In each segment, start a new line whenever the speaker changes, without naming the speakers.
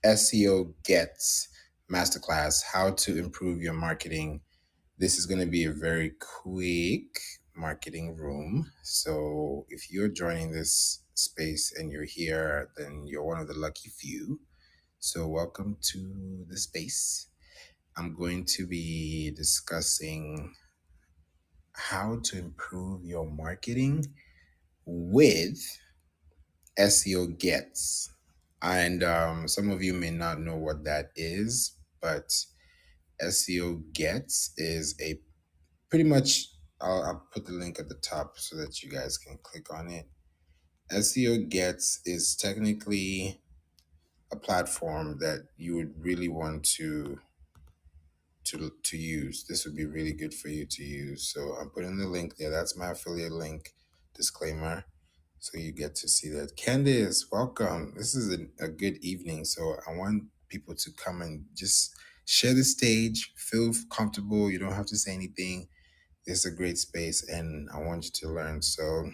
SEO Gets Masterclass, how to improve your marketing. This is going to be a very quick marketing room. So if you're joining this space and you're here, then you're one of the lucky few. So welcome to the space. I'm going to be discussing how to improve your marketing with SEO Gets. And some of you may not know what that is, but SEO Gets is a pretty much, I'll put the link at the top so that you guys can click on it. SEO Gets is technically a platform that you would really want to use. This would be really good for you to use. So I'm putting the link there. That's my affiliate link, disclaimer. So you get to see that. Candice, welcome. This is a good evening. So I want people to come and just share the stage. Feel comfortable. You don't have to say anything. It's a great space and I want you to learn. So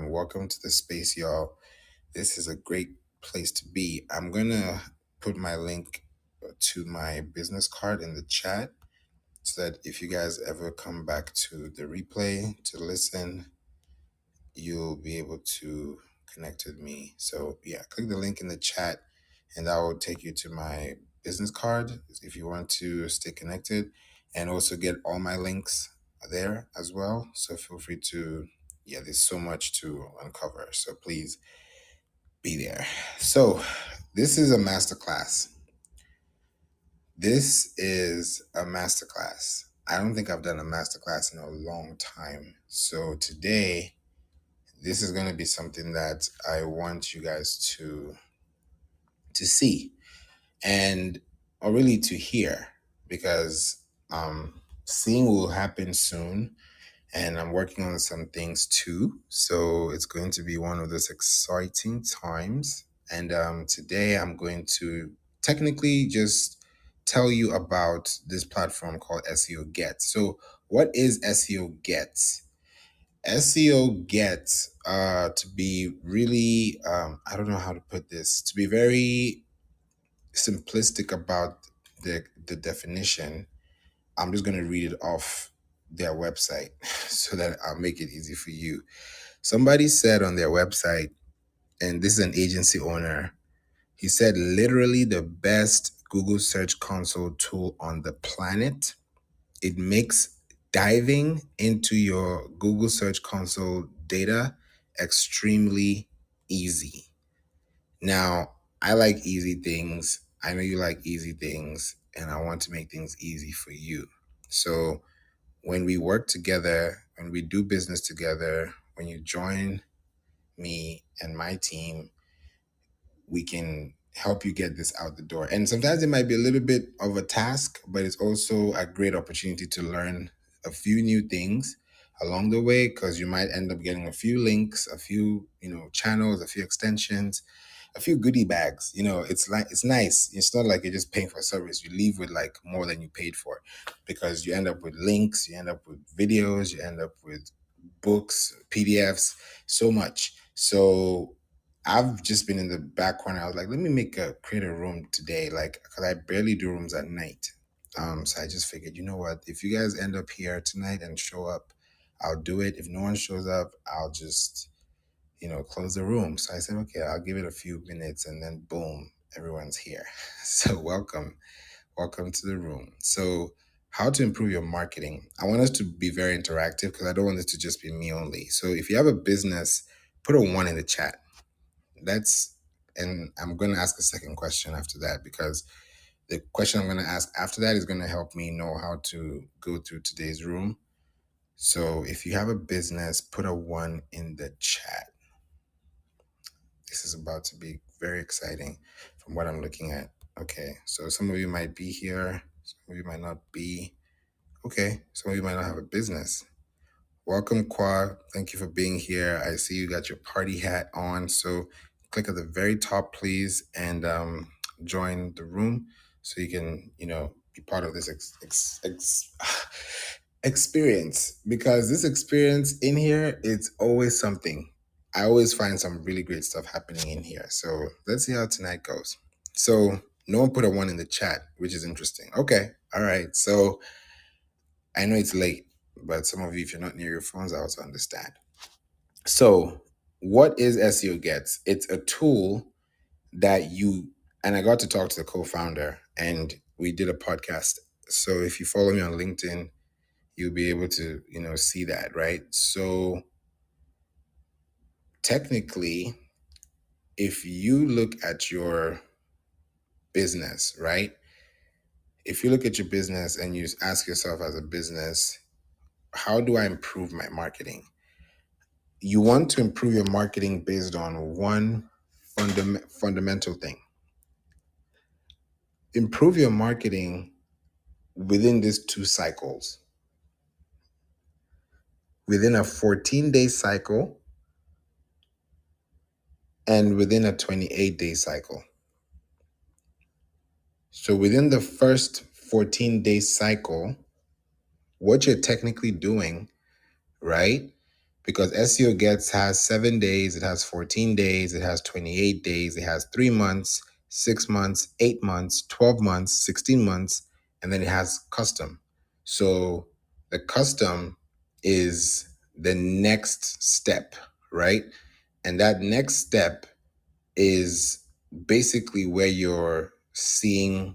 welcome to the space, y'all. This is a great place to be. I'm going to put my link to my business card in the chat so that if you guys ever come back to the replay to listen, you'll be able to connect with me. So yeah, click the link in the chat and that will take you to my business card if you want to stay connected and also get all my links there as well. So feel free to, yeah, there's so much to uncover. So please be there. So this is a masterclass. This is a masterclass. I don't think I've done a masterclass in a long time. So today, this is going to be something that I want you guys to see and or really to hear because seeing will happen soon and I'm working on some things too. So it's going to be one of those exciting times. And today I'm going to technically just tell you about this platform called SEO Gets. So what is SEO Gets? SEO Gets, to be really, I don't know how to put this, to be very simplistic about the definition, I'm just going to read it off their website so that I'll make it easy for you. Somebody said on their website, and this is an agency owner, he said, literally the best Google Search Console tool on the planet. It makes diving into your Google Search Console data extremely easy. Now, I like easy things. I know you like easy things, and I want to make things easy for you. So when we work together, when we do business together, when you join me and my team, we can help you get this out the door. And sometimes it might be a little bit of a task, but it's also a great opportunity to learn a few new things along the way because you might end up getting a few links, a few, channels, a few extensions, a few goodie bags. It's like it's nice. It's not like you're just paying for a service. You leave with like more than you paid for because you end up with links, you end up with videos, you end up with books, PDFs, so much. So I've just been in the back corner. I was like, let me create a room today, like, because I barely do rooms at night. So I just figured, you know what? If you guys end up here tonight and show up, I'll do it. If no one shows up, I'll just, close the room. So I said, okay, I'll give it a few minutes and then boom, everyone's here. So welcome to the room. So how to improve your marketing. I want us to be very interactive because I don't want it to just be me only. So if you have a business, put a 1 in the chat. And I'm going to ask a second question after that because the question I'm going to ask after that is going to help me know how to go through today's room. So if you have a business, put a 1 in the chat. This is about to be very exciting from what I'm looking at. Okay, so some of you might be here, some of you might not be. Okay, some of you might not have a business. Welcome, Kwa. Thank you for being here. I see you got your party hat on. So click at the very top, please, and join the room so you can, be part of this experience. Because this experience in here, it's always something. I always find some really great stuff happening in here. So let's see how tonight goes. So No one put a 1 in the chat, which is interesting. Okay. All right. So I know it's late, but some of you, if you're not near your phones, I also understand. So what is SEO Gets? It's a tool that and I got to talk to the co-founder and we did a podcast. So if you follow me on LinkedIn, you'll be able to, see that, right? So technically, if you look at your business, right? If you look at your business and you ask yourself as a business, how do I improve my marketing? You want to improve your marketing based on one fundamental thing. Improve your marketing within these 2 cycles. Within a 14-day cycle and within a 28-day cycle. So within the first 14-day cycle, what you're technically doing, right? Because SEO Gets has 7 days, it has 14 days, it has 28 days, it has 3 months, 6 months, 8 months, 12 months, 16 months, and then it has custom. So the custom is the next step, right? And that next step is basically where you're seeing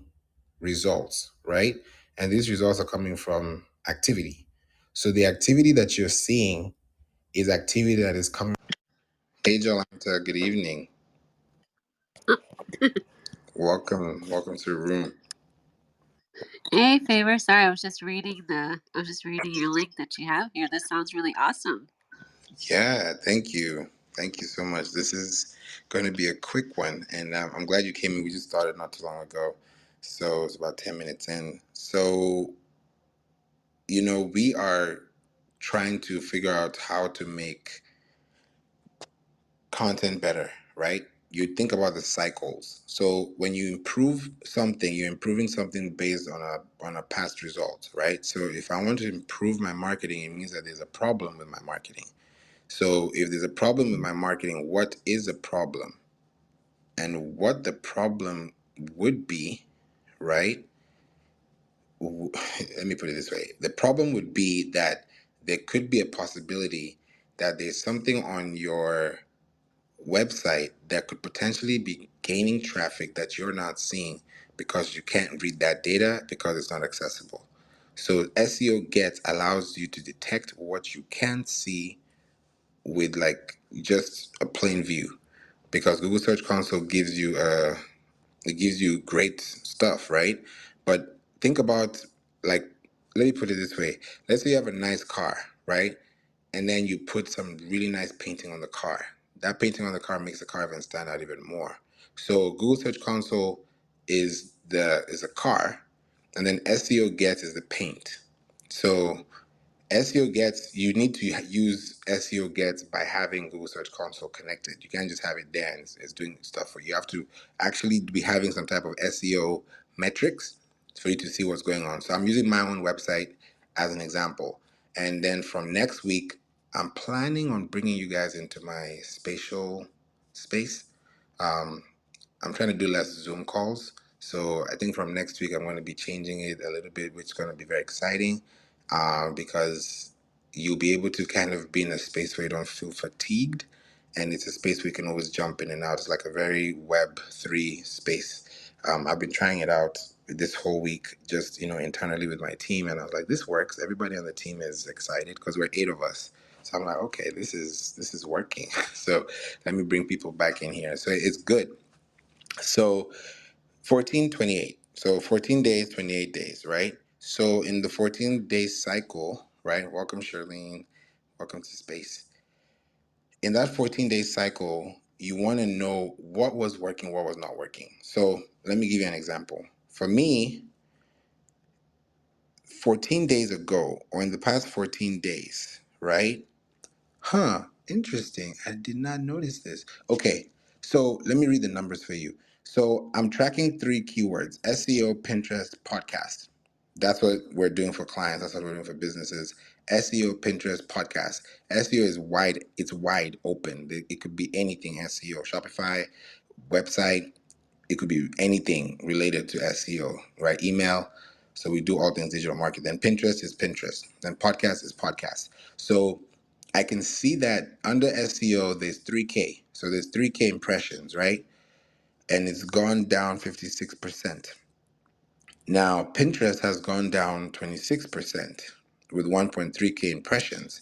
results, right? And these results are coming from activity. So the activity that you're seeing is activity that is coming. Hey, Jolanta, good evening. Welcome to the room.
Hey, Favor. Sorry, I was just reading your link that you have here. This sounds really awesome.
Yeah, thank you. Thank you so much. This is going to be a quick one, and I'm glad you came in. We just started not too long ago, so it's about 10 minutes in. So, we are trying to figure out how to make content better, right? You think about the cycles. So when you improve something, you're improving something based on a past result, right? So if I want to improve my marketing, it means that there's a problem with my marketing. So if there's a problem with my marketing, what is a problem? And what the problem would be, right? Let me put it this way. The problem would be that there could be a possibility that there's something on your website that could potentially be gaining traffic that you're not seeing because you can't read that data because it's not accessible. So SEO Gets allows you to detect what you can't see with like just a plain view, because Google Search Console gives you great stuff, right? But think about, like, let me put it this way. Let's say you have a nice car, right? And then you put some really nice painting on the car. That painting on the car makes the car even stand out even more. So Google Search Console is a car, and then SEO Gets is the paint. So SEO Gets, you need to use SEO Gets by having Google Search Console connected. You can't just have it there and it's doing stuff for you. You have to actually be having some type of SEO metrics for you to see what's going on. So I'm using my own website as an example. And then from next week, I'm planning on bringing you guys into my spatial space. Um, I'm trying to do less Zoom calls. So I think from next week, I'm going to be changing it a little bit, which is going to be very exciting, because you'll be able to kind of be in a space where you don't feel fatigued. And it's a space we can always jump in and out. It's like a very Web3 space. I've been trying it out this whole week, just, internally with my team. And I was like, this works. Everybody on the team is excited because we're 8 of us. So I'm like, okay, this is working. So let me bring people back in here. So it's good. So 14, 28. So 14 days, 28 days, right? So in the 14-day cycle, right? Welcome, Charlene. Welcome to space. In that 14-day cycle, you want to know what was working, what was not working. So let me give you an example. For me, 14 days ago, or in the past 14 days, right? Interesting. I did not notice this. Okay, so let me read the numbers for you. So I'm tracking 3 keywords: SEO, Pinterest, podcast. That's what we're doing for clients. That's what we're doing for businesses. SEO, Pinterest, podcast. SEO is wide. It's wide open. It could be anything SEO. Shopify, website, It could be anything related to SEO, right? Email. So we do all things digital marketing. Then Pinterest is Pinterest. Then podcast is podcast. So I can see that under SEO, there's 3K. So there's 3K impressions, right? And it's gone down 56%. Now, Pinterest has gone down 26% with 1.3K impressions.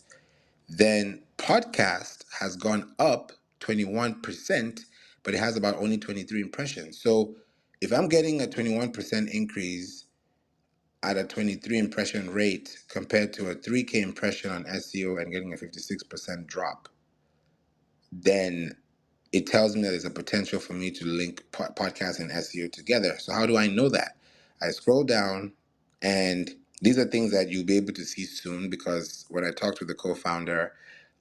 Then podcast has gone up 21%, but it has about only 23 impressions. So if I'm getting a 21% increase at a 23 impression rate compared to a 3K impression on SEO and getting a 56% drop, then it tells me that there's a potential for me to link podcast and SEO together. So how do I know that? I scroll down, and these are things that you'll be able to see soon, because when I talked with the co-founder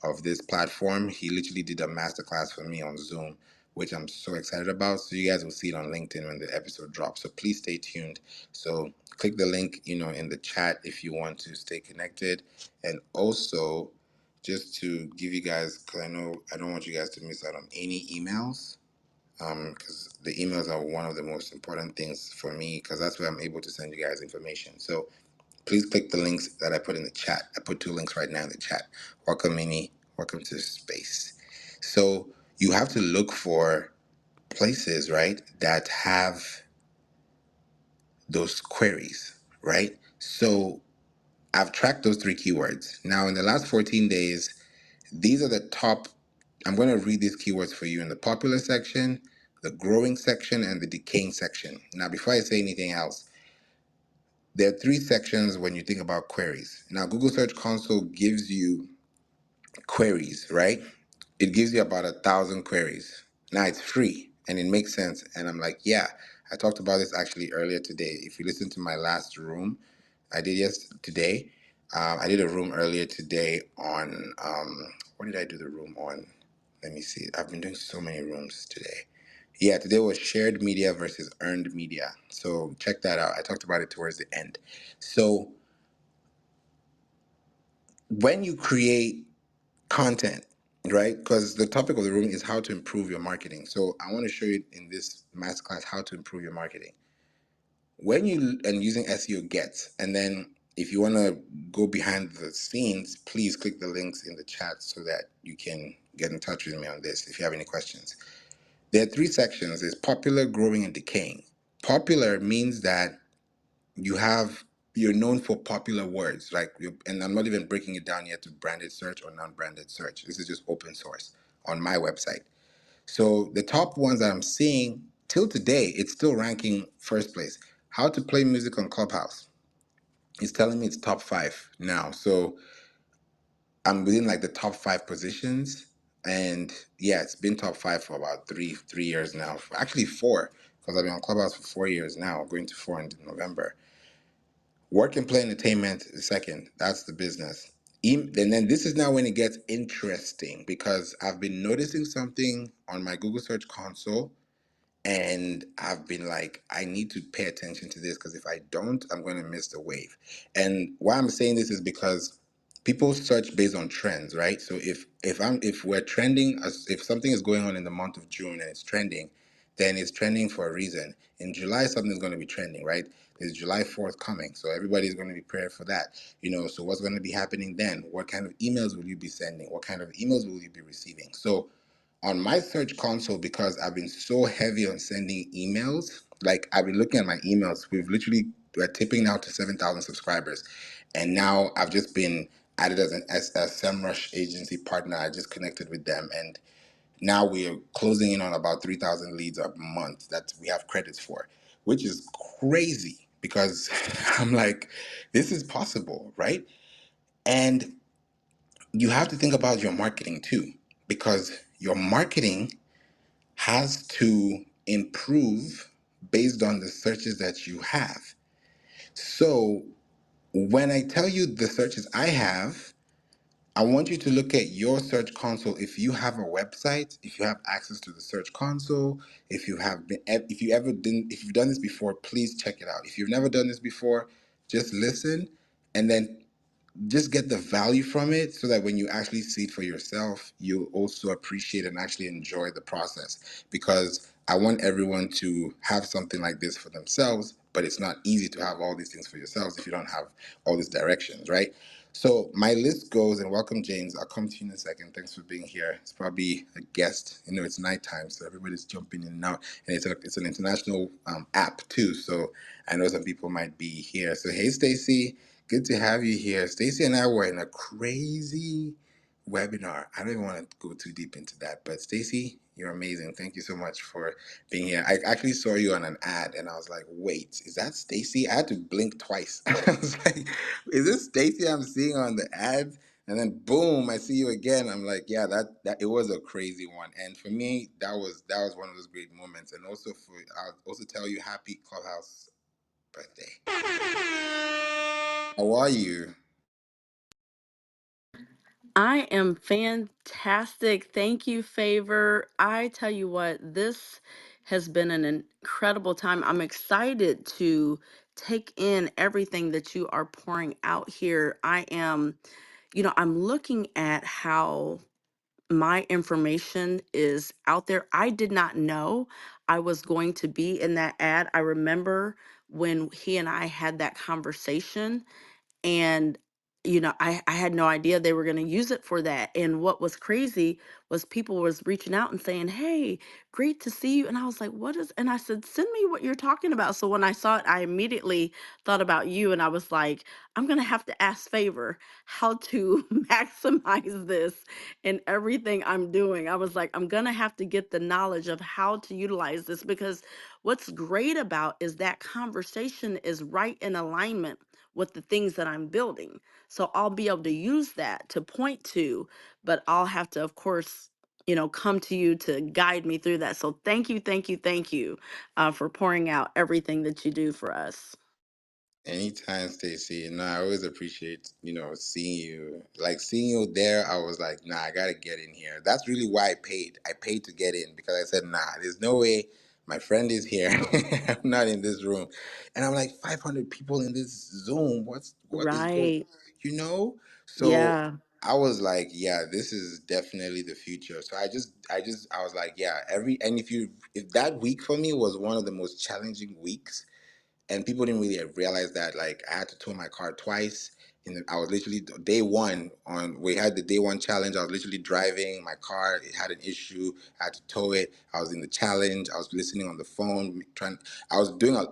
of this platform, he literally did a masterclass for me on Zoom, which I'm so excited about. So you guys will see it on LinkedIn when the episode drops. So please stay tuned. So click the link, in the chat if you want to stay connected. And also, just to give you guys, because I know I don't want you guys to miss out on any emails, because the emails are one of the most important things for me, because that's where I'm able to send you guys information. So please click the links that I put in the chat. I put 2 links right now in the chat. Welcome, Minnie. Welcome to the space. So you have to look for places, right, that have those queries, right? So I've tracked those 3 keywords. Now, in the last 14 days, these are the top. I'm going to read these keywords for you in the popular section, the growing section, and the decaying section. Now, before I say anything else, there are 3 sections when you think about queries. Now, Google Search Console gives you queries, right? It gives you about 1,000 queries. Now, it's free and it makes sense. And I'm like, yeah, I talked about this actually earlier today. If you listen to my last room, I did today. I did a room earlier today on, what did I do the room on? Let me see. I've been doing so many rooms today. Yeah, today was shared media versus earned media. So check that out. I talked about it towards the end. So when you create content, right? Because the topic of the room is how to improve your marketing. So I want to show you in this masterclass how to improve your marketing. When you and using SEO Gets, and then if you want to go behind the scenes, please click the links in the chat so that you can get in touch with me on this if you have any questions. There are 3 sections. There's popular, growing, and decaying. Popular means that you're known for popular words, and I'm not even breaking it down yet to branded search or non-branded search. This is just open source on my website. So the top ones that I'm seeing till today, it's still ranking first place. How to play music on Clubhouse. It's telling me it's top 5 now. So I'm within like the top 5 positions. And yeah, it's been top 5 for about three years now. Actually 4, because I've been on Clubhouse for 4 years now, going to 4 in November. Work and play entertainment is second. That's the business. And then this is now when it gets interesting, because I've been noticing something on my Google Search Console, and I've been like, I need to pay attention to this, because if I don't, I'm going to miss the wave. And why I'm saying this is because people search based on trends, right? So if we're trending, if something is going on in the month of June and it's trending, then it's trending for a reason. In July, something's going to be trending, right? There's July 4th coming, so everybody's going to be prepared for that. So what's going to be happening then? What kind of emails will you be sending? What kind of emails will you be receiving? So on my search console, because I've been so heavy on sending emails, like I've been looking at my emails, we're tipping now to 7,000 subscribers. And now I've just been added as a SEMrush agency partner. I just connected with them. And now we're closing in on about 3,000 leads a month that we have credits for, which is crazy, because I'm like, this is possible, right? And you have to think about your marketing too, because your marketing has to improve based on the searches that you have. So when I tell you the searches I have, I want you to look at your search console. If you have a website, if you have access to the search console, if you've done this before, please check it out. If you've never done this before, just listen and then just get the value from it, so that when you actually see it for yourself, you'll also appreciate and actually enjoy the process. Because I want everyone to have something like this for themselves, but it's not easy to have all these things for yourselves if you don't have all these directions, right? So my list goes, and welcome, James. I'll come to you in a second. Thanks for being here. It's probably a guest. You know, it's nighttime, so everybody's jumping in and out, and it's an international app too. So I know some people might be here. So hey, Stacy, good to have you here. Stacy and I were in a crazy webinar. I don't even want to go too deep into that, but Stacy, you're amazing. Thank you so much for being here. I actually saw you on an ad and I was like, wait, is that Stacy? I had to blink twice. I was like, is this Stacy I'm seeing on the ad? And then boom, I see you again. I'm like, yeah, that it was a crazy one. And for me, that was one of those great moments. And also I'll also tell you happy Clubhouse birthday. How are you?
I am fantastic. Thank you, Favor. I tell you what, this has been an incredible time. I'm excited to take in everything that you are pouring out here. I'm looking at how my information is out there. I did not know I was going to be in that ad. I remember when he and I had that conversation, and I had no idea they were going to use it for that. And what was crazy was people was reaching out and saying, hey, great to see you. And I was like, what is, and I said, send me what you're talking about. So when I saw it, I immediately thought about you, and I was like, I'm going to have to ask Favor how to maximize this in everything I'm doing. I was like, I'm going to have to get the knowledge of how to utilize this, because what's great about is that conversation is right in alignment with the things that I'm building. So I'll be able to use that to point to, but I'll have to, of course, come to you to guide me through that. So thank you, thank you, thank you for pouring out everything that you do for us.
Anytime, Stacy. No, I always appreciate, seeing you. Like seeing you there, I was like, nah, I gotta get in here. That's really why I paid. I paid to get in because I said, nah, there's no way my friend is here. I'm not in this room. And I'm like, 500 people in this Zoom. What is going,
Right.
you know? So
Yeah.
I was like, yeah, this is definitely the future. So I was like, yeah, and if that week for me was one of the most challenging weeks, and people didn't really realize that, like, I had to tow my car twice. And I was literally day one on, we had the day one challenge. I was literally driving my car, it had an issue, I had to tow it. I was in the challenge, I was listening on the phone, trying, I was doing a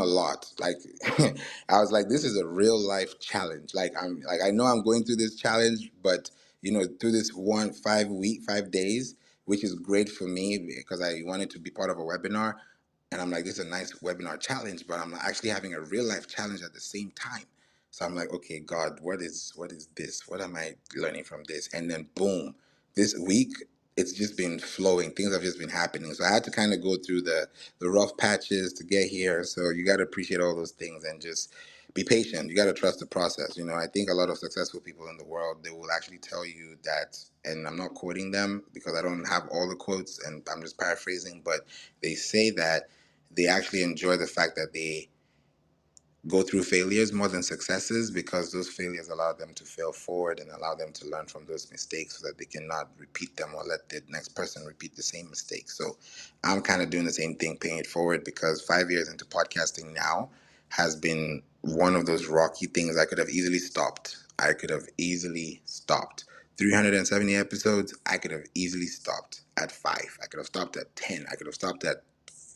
lot. Like I was like, this is a real life challenge. Like, I know I'm going through this challenge, but through this 5 days, which is great for me because I wanted to be part of a webinar. And I'm like, this is a nice webinar challenge, but I'm actually having a real life challenge at the same time. So I'm like, okay, God, what is this? What am I learning from this? And then boom, this week it's just been flowing. Things have just been happening. So I had to kind of go through the rough patches to get here. So you got to appreciate all those things and just be patient. You got to trust the process. I think a lot of successful people in the world, they will actually tell you that, and I'm not quoting them because I don't have all the quotes and I'm just paraphrasing, but they say that they actually enjoy the fact that they go through failures more than successes, because those failures allow them to fail forward and allow them to learn from those mistakes so that they cannot repeat them or let the next person repeat the same mistake. So I'm kind of doing the same thing, paying it forward, because 5 years into podcasting now has been one of those rocky things. I could have easily stopped. 370 episodes, I could have easily stopped at 5. I could have stopped at 10. I could have stopped at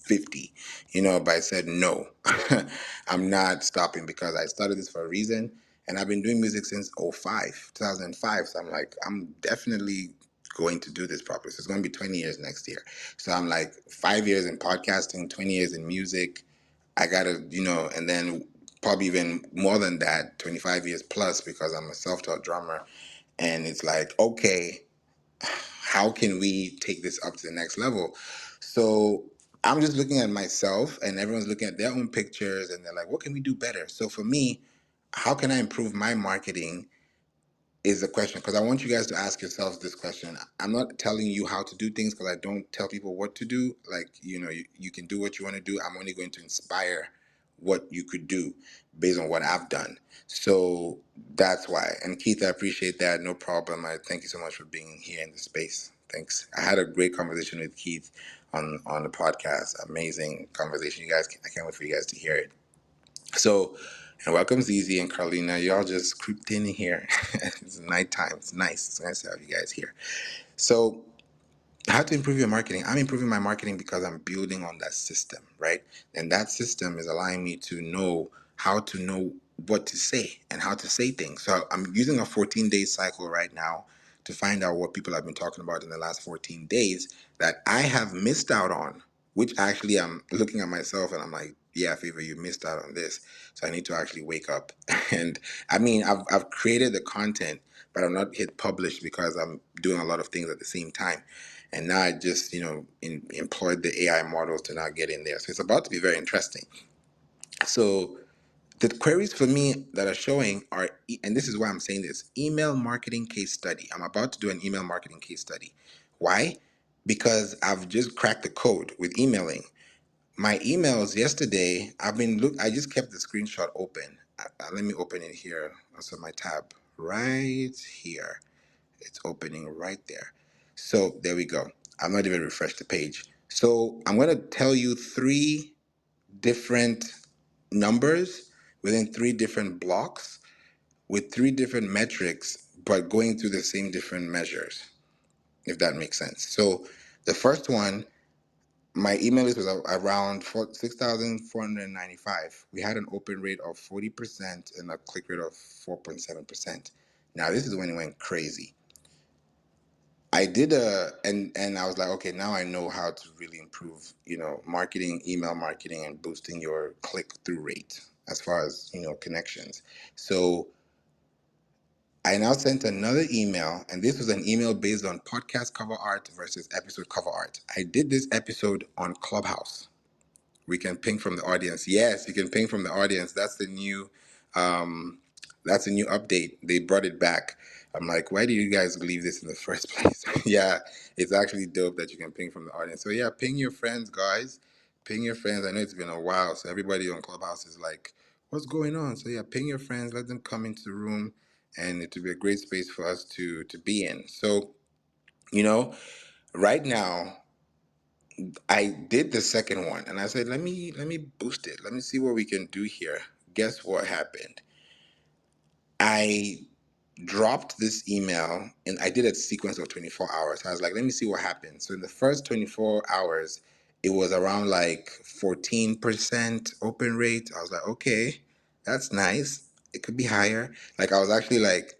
50, but I said no. I'm not stopping because I started this for a reason, and I've been doing music since 2005. So I'm like, I'm definitely going to do this properly. So it's going to be 20 years next year. So I'm like, 5 years in podcasting, 20 years in music. I gotta, and then probably even more than that, 25 years plus, because I'm a self-taught drummer. And it's like, okay, how can we take this up to the next level? So I'm just looking at myself, and everyone's looking at their own pictures, and they're like, what can we do better? So for me, how can I improve my marketing is the question, because I want you guys to ask yourselves this question. I'm not telling you how to do things, because I don't tell people what to do. Like, you can do what you want to do. I'm only going to inspire what you could do based on what I've done. So that's why. And Keith, I appreciate that. No problem. I thank you so much for being here in the space. Thanks. I had a great conversation with Keith on the podcast. Amazing conversation, you guys. I can't wait for you guys to hear it. So, and welcome Zizi and Carlina. Y'all just creeped in here. It's nighttime. It's nice. It's nice to have you guys here. So, how to improve your marketing? I'm improving my marketing because I'm building on that system, right? And that system is allowing me to know how to know what to say and how to say things. So I'm using a 14-day cycle right now to find out what people have been talking about in the last 14 days that I have missed out on, which actually I'm looking at myself and I'm like, yeah, Favor, you missed out on this. So I need to actually wake up. And I mean, I've created the content, but I'm not hit publish because I'm doing a lot of things at the same time. And now I just, employed the AI models to now get in there. So it's about to be very interesting. So the queries for me that are showing are, and this is why I'm saying this, email marketing case study. I'm about to do an email marketing case study. Why? Because I've just cracked the code with emailing. My emails yesterday, I just kept the screenshot open. Let me open it here. Also my tab right here. It's opening right there. So there we go. I'm not even refreshed the page. So I'm going to tell you three different numbers within three different blocks with three different metrics, but going through the same different measures, if that makes sense. So the first one, my email list was around 6,495. We had an open rate of 40% and a click rate of 4.7%. Now, this is when it went crazy. I did and I was like, okay, now I know how to really improve, marketing, email marketing, and boosting your click through rate as far as, connections. So I now sent another email, and this was an email based on podcast cover art versus episode cover art. I did this episode on Clubhouse. We can ping from the audience. Yes, you can ping from the audience. Um, that's a new update. They brought it back. I'm like, why did you guys leave this in the first place? Yeah, it's actually dope that you can ping from the audience. So yeah, ping your friends, guys. Ping your friends. I know it's been a while, so everybody on Clubhouse is like, what's going on? So yeah, ping your friends, let them come into the room, and it will be a great space for us to be in. So, you know, right now I did the second one and I said, let me boost it. Let me see what we can do here. Guess what happened? I dropped this email and I did a sequence of 24 hours. I was like, let me see what happens. So in the first 24 hours, it was around like 14% open rate. I was like, okay, that's nice. It could be higher. Like I was actually like,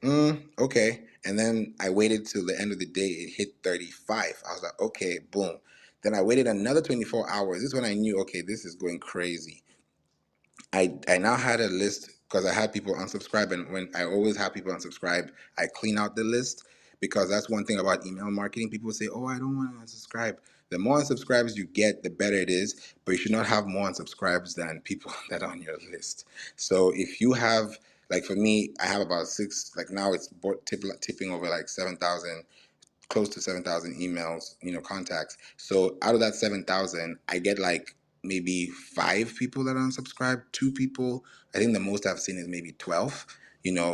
okay. And then I waited till the end of the day. It hit 35. I was like, okay, boom. Then I waited another 24 hours. This is when I knew, okay, this is going crazy. I now had a list because I had people unsubscribe, and when I always have people unsubscribe, I clean out the list because that's one thing about email marketing. People say, "Oh, I don't want to unsubscribe." The more unsubscribers you get, the better it is. But you should not have more unsubscribes than people that are on your list. So if you have, like for me, I have about six. Like now, it's tipping over like 7,000, close to 7,000 emails, contacts. So out of that 7,000, I get like maybe 5 people that unsubscribe, 2 people. I think the most I've seen is maybe 12.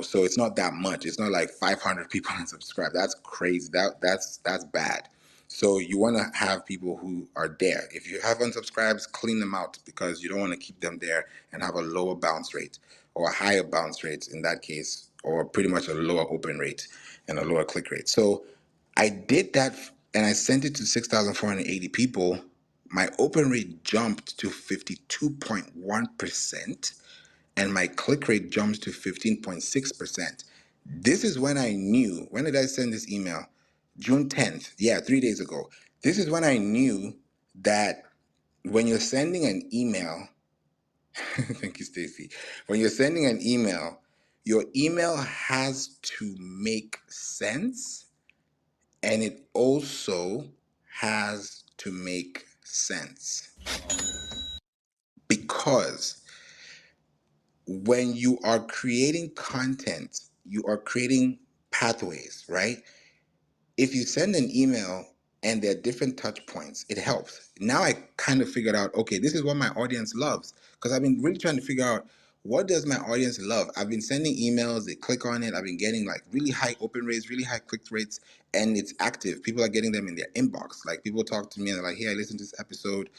So it's not that much. It's not like 500 people unsubscribe. That's crazy. That's bad. So you want to have people who are there. If you have unsubscribes, clean them out because you don't want to keep them there and have a lower bounce rate or a higher bounce rate in that case, or pretty much a lower open rate and a lower click rate. So I did that and I sent it to 6,480 people. My open rate jumped to 52.1% and my click rate jumps to 15.6%. This is when I knew. When did I send this email? June 10th. Yeah, 3 days ago. This is when I knew that when you're sending an email, thank you, Stacy. When you're sending an email, your email has to make sense and it also has to make sense because when you are creating content, you are creating pathways, right? If you send an email and there are different touch points, it helps. Now I kind of figured out, okay, this is what my audience loves because I've been really trying to figure out what does my audience love? I've been sending emails, they click on it. I've been getting like really high open rates, really high click rates, and it's active. People are getting them in their inbox. Like people talk to me and they're like, hey, I listened to this episode.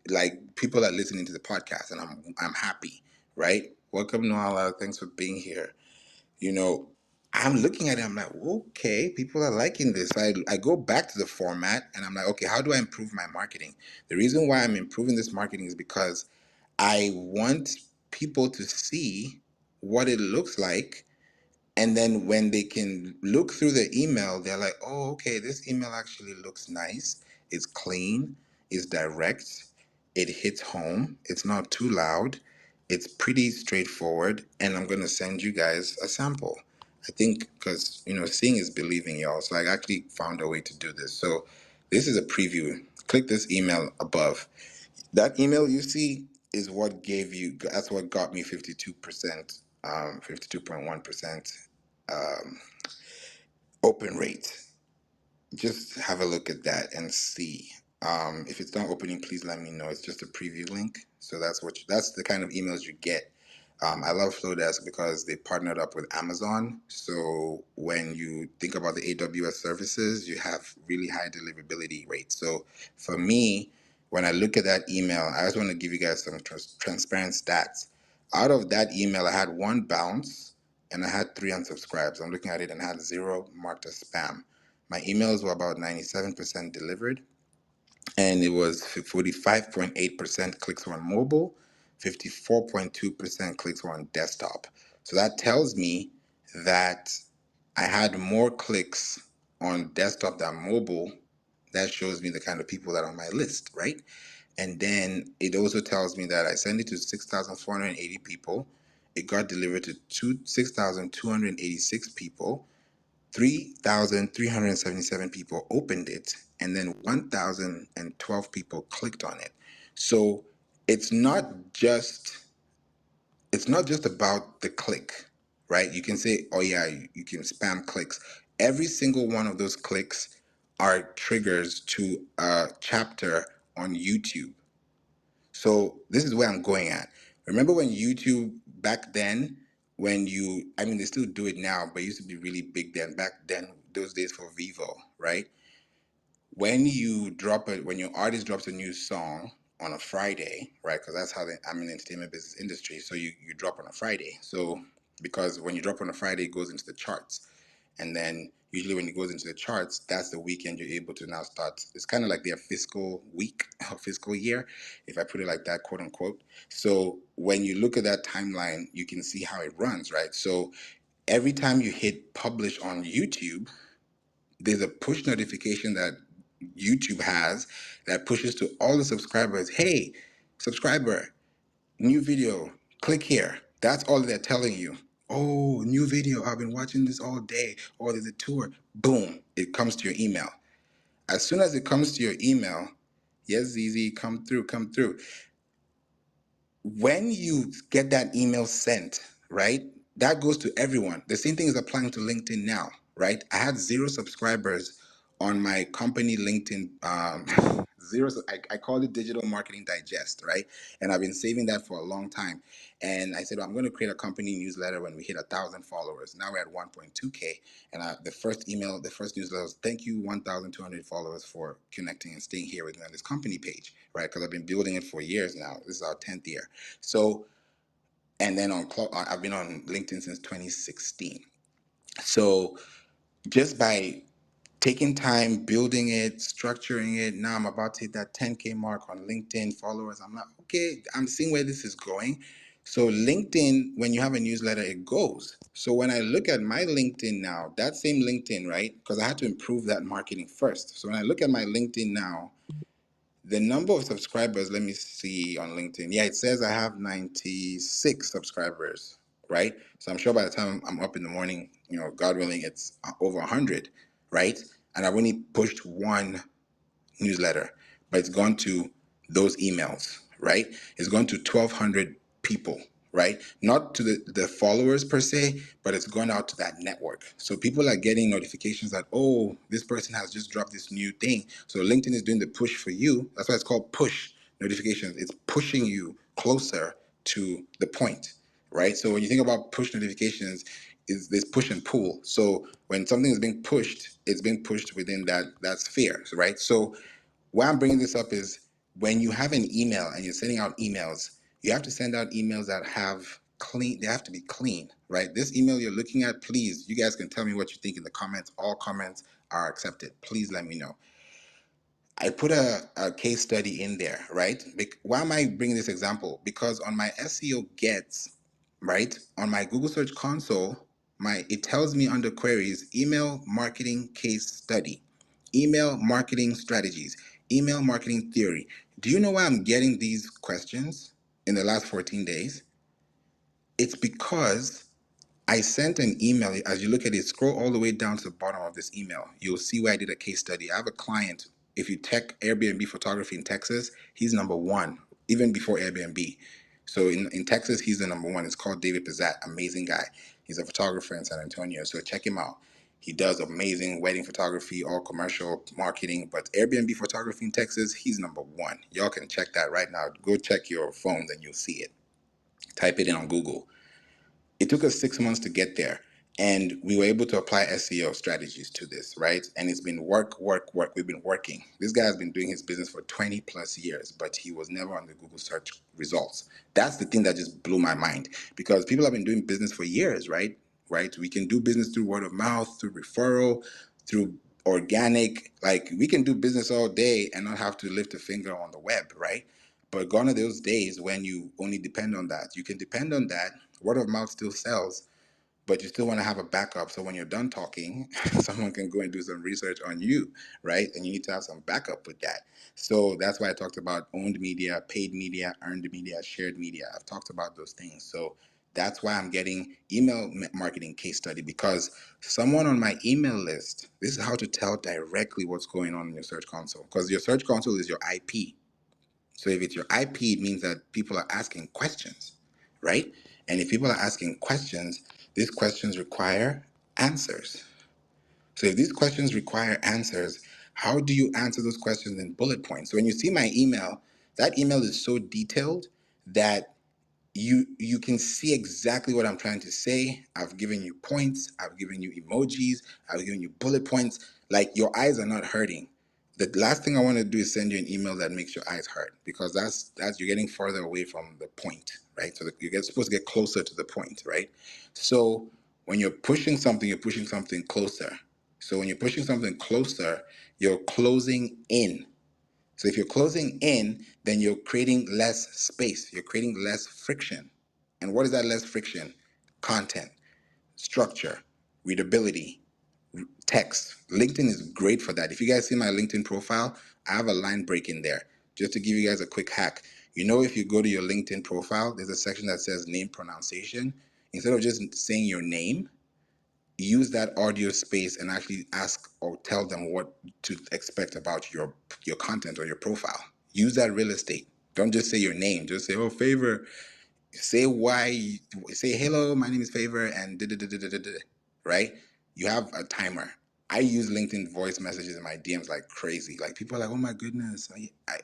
Like people are listening to the podcast and I'm happy, right? Welcome, Noala. Thanks for being here. You know, I'm looking at it, I'm like, okay, people are liking this. I go back to the format and I'm like, okay, how do I improve my marketing? The reason why I'm improving this marketing is because I want people to see what it looks like, and then when they can look through the email, they're like, oh, okay, this email actually looks nice. It's clean, it's direct, it hits home, it's not too loud, it's pretty straightforward, and I'm going to send you guys a sample. I think because, seeing is believing, y'all. So I actually found a way to do this. So this is a preview. Click this email above. That email you see is what gave you, that's what got me 52%, 52.1% open rate. Just have a look at that and see. If it's not opening, please let me know. It's just a preview link. So that's the kind of emails you get. I love Flowdesk because they partnered up with Amazon. So when you think about the AWS services, you have really high deliverability rates. So for me, when I look at that email, I just want to give you guys some transparent stats. Out of that email, I had one bounce and I had 3 unsubscribes. I'm looking at it and I had 0 marked as spam. My emails were about 97% delivered, and it was 45.8% clicks were on mobile, 54.2% clicks were on desktop. So that tells me that I had more clicks on desktop than mobile. That shows me the kind of people that are on my list, right? And then it also tells me that I sent it to 6,480 people. It got delivered to 6,286 people. 3,377 people opened it, and then 1,012 people clicked on it. So it's not just about the click, right? You can say, oh yeah, you can spam clicks. Every single one of those clicks are triggers to a chapter on YouTube. So this is where I'm going at. Remember when YouTube back then, they still do it now, but it used to be really big then. Back then, those days for Vivo, right? When your artist drops a new song on a Friday, right? Because that's how I'm in the entertainment business industry. So you drop on a Friday. So because when you drop on a Friday, it goes into the charts. And then usually when it goes into the charts, that's the weekend you're able to now start. It's kind of like their fiscal week or fiscal year, if I put it like that, quote unquote. So when you look at that timeline, you can see how it runs, right? So every time you hit publish on YouTube, there's a push notification that YouTube has that pushes to all the subscribers. Hey, subscriber, new video, click here. That's all they're telling you. Oh, new video. I've been watching this all day. Or there's a tour. Boom, it comes to your email. As soon as it comes to your email, yes, Zizi, come through, come through. When you get that email sent, right, that goes to everyone. The same thing is applying to LinkedIn now, right? I had 0 subscribers on my company LinkedIn. Zero. I call it Digital Marketing Digest, right? And I've been saving that for a long time. And I said, well, I'm going to create a company newsletter when we hit 1,000 followers. Now we're at 1.2K. And the first newsletter was, thank you, 1,200 followers for connecting and staying here with me on this company page, right? Because I've been building it for years now. This is our 10th year. So, and then I've been on LinkedIn since 2016. So just by taking time, building it, structuring it. Now I'm about to hit that 10K mark on LinkedIn followers. I'm like, okay, I'm seeing where this is going. So LinkedIn, when you have a newsletter, it goes. So when I look at my LinkedIn now, that same LinkedIn, right? Because I had to improve that marketing first. So when I look at my LinkedIn now, the number of subscribers, let me see on LinkedIn. Yeah, it says I have 96 subscribers, right? So I'm sure by the time I'm up in the morning, God willing, it's over 100, right? And I've only pushed one newsletter, but it's gone to those emails, right? It's gone to 1,200 people, right? Not to the followers per se, but it's gone out to that network. So people are getting notifications that, oh, this person has just dropped this new thing. So LinkedIn is doing the push for you. That's why it's called push notifications. It's pushing you closer to the point, right? So when you think about push notifications, is this push and pull. So when something is being pushed, it's being pushed within that sphere, right? So why I'm bringing this up is when you have an email and you're sending out emails, you have to send out emails that have clean, they have to be clean, right? This email you're looking at, please, you guys can tell me what you think in the comments. All comments are accepted. Please let me know. I put a case study in there, right? Why am I bringing this example? Because on my SEO Gets, right, on my Google Search Console, it tells me under queries, email marketing case study, email marketing strategies, email marketing theory. Do you know why I'm getting these questions in the last 14 days? It's because I sent an email. As you look at it, scroll all the way down to the bottom of this email. You'll see where I did a case study. I have a client. If you check Airbnb photography in Texas, he's number one, even before Airbnb. So in Texas, he's the number one. It's called David Pizzat. Amazing guy. He's a photographer in San Antonio. So check him out. He does amazing wedding photography, all commercial marketing. But Airbnb photography in Texas, he's number one. Y'all can check that right now. Go check your phones and you'll see it. Type it in on Google. It took us 6 months to get there, and we were able to apply SEO strategies to this, right? And it's been work. We've been working. This guy has been doing his business for 20 plus years, but he was never on the Google search results. That's the thing that just blew my mind, because people have been doing business for years, right? Right? We can do business through word of mouth, through referral, through organic. Like, we can do business all day and not have to lift a finger on the web, right? But gone are those days when you only depend on that. You can depend on that. Word of mouth still sells, but you still want to have a backup. So when you're done talking, someone can go and do some research on you, right? And you need to have some backup with that. So that's why I talked about owned media, paid media, earned media, shared media. I've talked about those things. So that's why I'm getting email marketing case study, because someone on my email list, this is how to tell directly what's going on in your search console, because your search console is your IP. So if it's your IP, it means that people are asking questions, right? And if people are asking questions, these questions require answers. So if these questions require answers, how do you answer those questions in bullet points? So when you see my email, that email is so detailed that you can see exactly what I'm trying to say. I've given you points, I've given you emojis, I've given you bullet points. Like, your eyes are not hurting. The last thing I want to do is send you an email that makes your eyes hurt, because that's you're getting further away from the point, right? So you're supposed to get closer to the point, right? So when you're pushing something, you're pushing something closer. So when you're pushing something closer, you're closing in. So if you're closing in, then you're creating less space, you're creating less friction. And what is that less friction? Content, structure, readability, text. LinkedIn is great for that. If you guys see my LinkedIn profile, I have a line break in there. Just to give you guys a quick hack. You know, if you go to your LinkedIn profile, there's a section that says name pronunciation. Instead of just saying your name, use that audio space and actually ask or tell them what to expect about your content or your profile. Use that real estate. Don't just say your name. Just say, oh, Favor. Say why. Say, hello, my name is Favor, and da, da, da, da, da, da, da, right? You have a timer. I use LinkedIn voice messages in my DMs like crazy. Like, people are like, oh my goodness.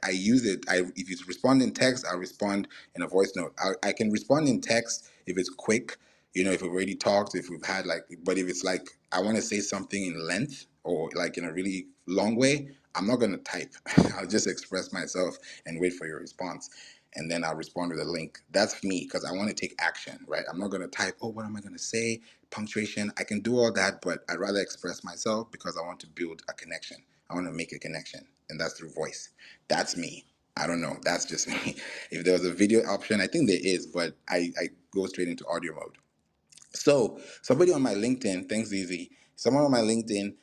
I use it. If you respond in text, I'll respond in a voice note. I can respond in text if it's quick, if we've already talked, if we've had but if it's like, I want to say something in length or like in a really long way, I'm not going to type. I'll just express myself and wait for your response. And then I'll respond with a link. That's me, because I want to take action, right? I'm not going to type, oh, what am I going to say? Punctuation. I can do all that, but I'd rather express myself because I want to build a connection. I want to make a connection, and that's through voice. That's me. I don't know. That's just me. If there was a video option, I think there is, but I go straight into audio mode. So somebody on my LinkedIn, thanks Easy, someone on my LinkedIn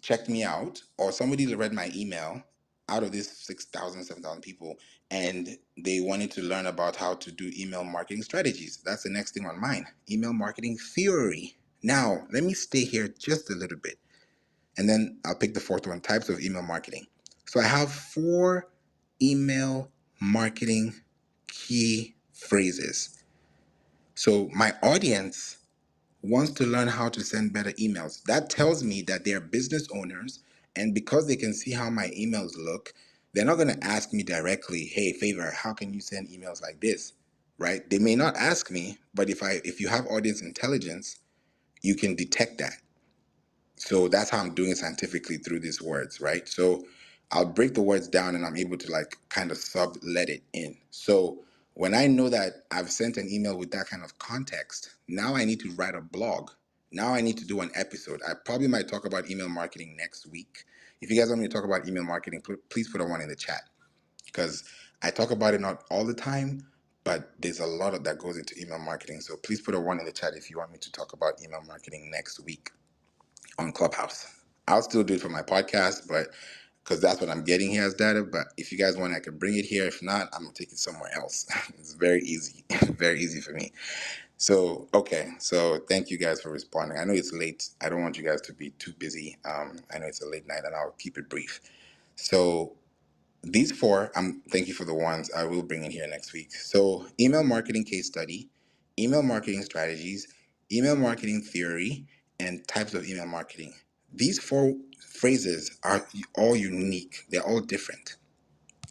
checked me out, or somebody read my email out of these 6,000, 7,000 people, and they wanted to learn about how to do email marketing strategies. That's the next thing on mine, email marketing theory. Now, let me stay here just a little bit, and then I'll pick the fourth one, types of email marketing. So I have 4 email marketing key phrases. So my audience wants to learn how to send better emails. That tells me that they're business owners, and because they can see how my emails look, they're not going to ask me directly, hey, Favor, how can you send emails like this? right? They may not ask me, but if you have audience intelligence, you can detect that. So that's how I'm doing it scientifically through these words, right? So I'll break the words down and I'm able to like kind of sublet it in. So when I know that I've sent an email with that kind of context, now I need to write a blog. Now I need to do an episode. I probably might talk about email marketing next week. If you guys want me to talk about email marketing, please put a one in the chat, because I talk about it not all the time, but there's a lot of that goes into email marketing. So please put a one in the chat if you want me to talk about email marketing next week on Clubhouse. I'll still do it for my podcast, but because that's what I'm getting here as data. But if you guys want, I can bring it here. If not, I'm gonna take it somewhere else. It's very easy, very easy for me. So okay, so thank you guys for responding. I know it's late. I don't want you guys to be too busy. I know it's a late night, and I'll keep it brief. So these four, thank you for the ones I will bring in here next week. So email marketing case study, email marketing strategies, email marketing theory, and types of email marketing. These four phrases are all unique. They're all different.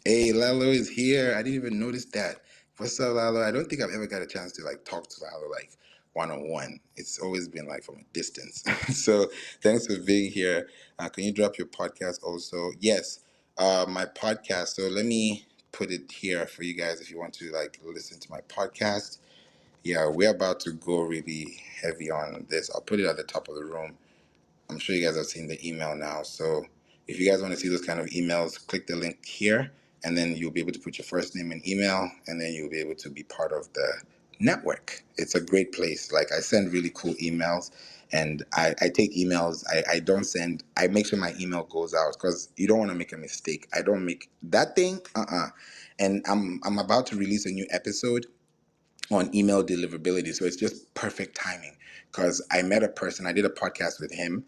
Hey, Lalo is here. I didn't even notice that. What's up, Lalo? I don't think I've ever got a chance to like talk to Lalo like one on one. It's always been like from a distance. So thanks for being here. Can you drop your podcast also? Yes, my podcast. So let me put it here for you guys if you want to like listen to my podcast. Yeah, we're about to go really heavy on this. I'll put it at the top of the room. I'm sure you guys have seen the email now. So if you guys want to see those kind of emails, click the link here, and then you'll be able to put your first name and email, and then you'll be able to be part of the network. It's a great place. Like I send really cool emails, and I take emails. I don't send. I make sure my email goes out because you don't want to make a mistake. I don't make that thing. And I'm about to release a new episode on email deliverability. So it's just perfect timing because I met a person, I did a podcast with him.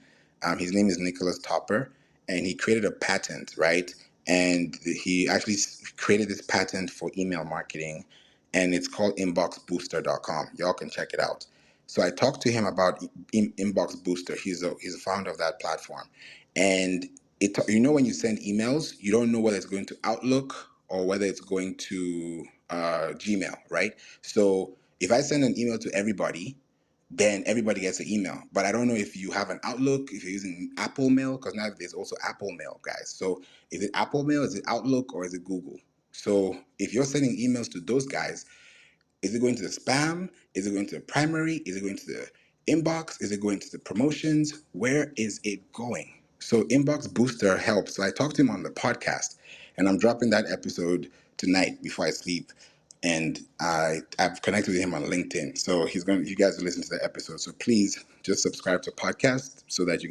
His name is Nicholas Topper, and he created a patent, right? And he actually created this patent for email marketing, and it's called inboxbooster.com. Y'all can check it out. So I talked to him about Inbox Booster. He's a founder of that platform. And when you send emails, you don't know whether it's going to Outlook or whether it's going to Gmail, right? So if I send an email to everybody, then everybody gets an email. But I don't know if you have an Outlook, if you're using Apple Mail, because now there's also Apple Mail, guys. So is it Apple Mail, is it Outlook, or is it Google? So if you're sending emails to those guys, is it going to the spam? Is it going to the primary? Is it going to the inbox? Is it going to the promotions? Where is it going? So Inbox Booster helps. So I talked to him on the podcast, and I'm dropping that episode tonight before I sleep. And I've connected with him on LinkedIn. So you guys will listen to the episode. So please just subscribe to podcast so that you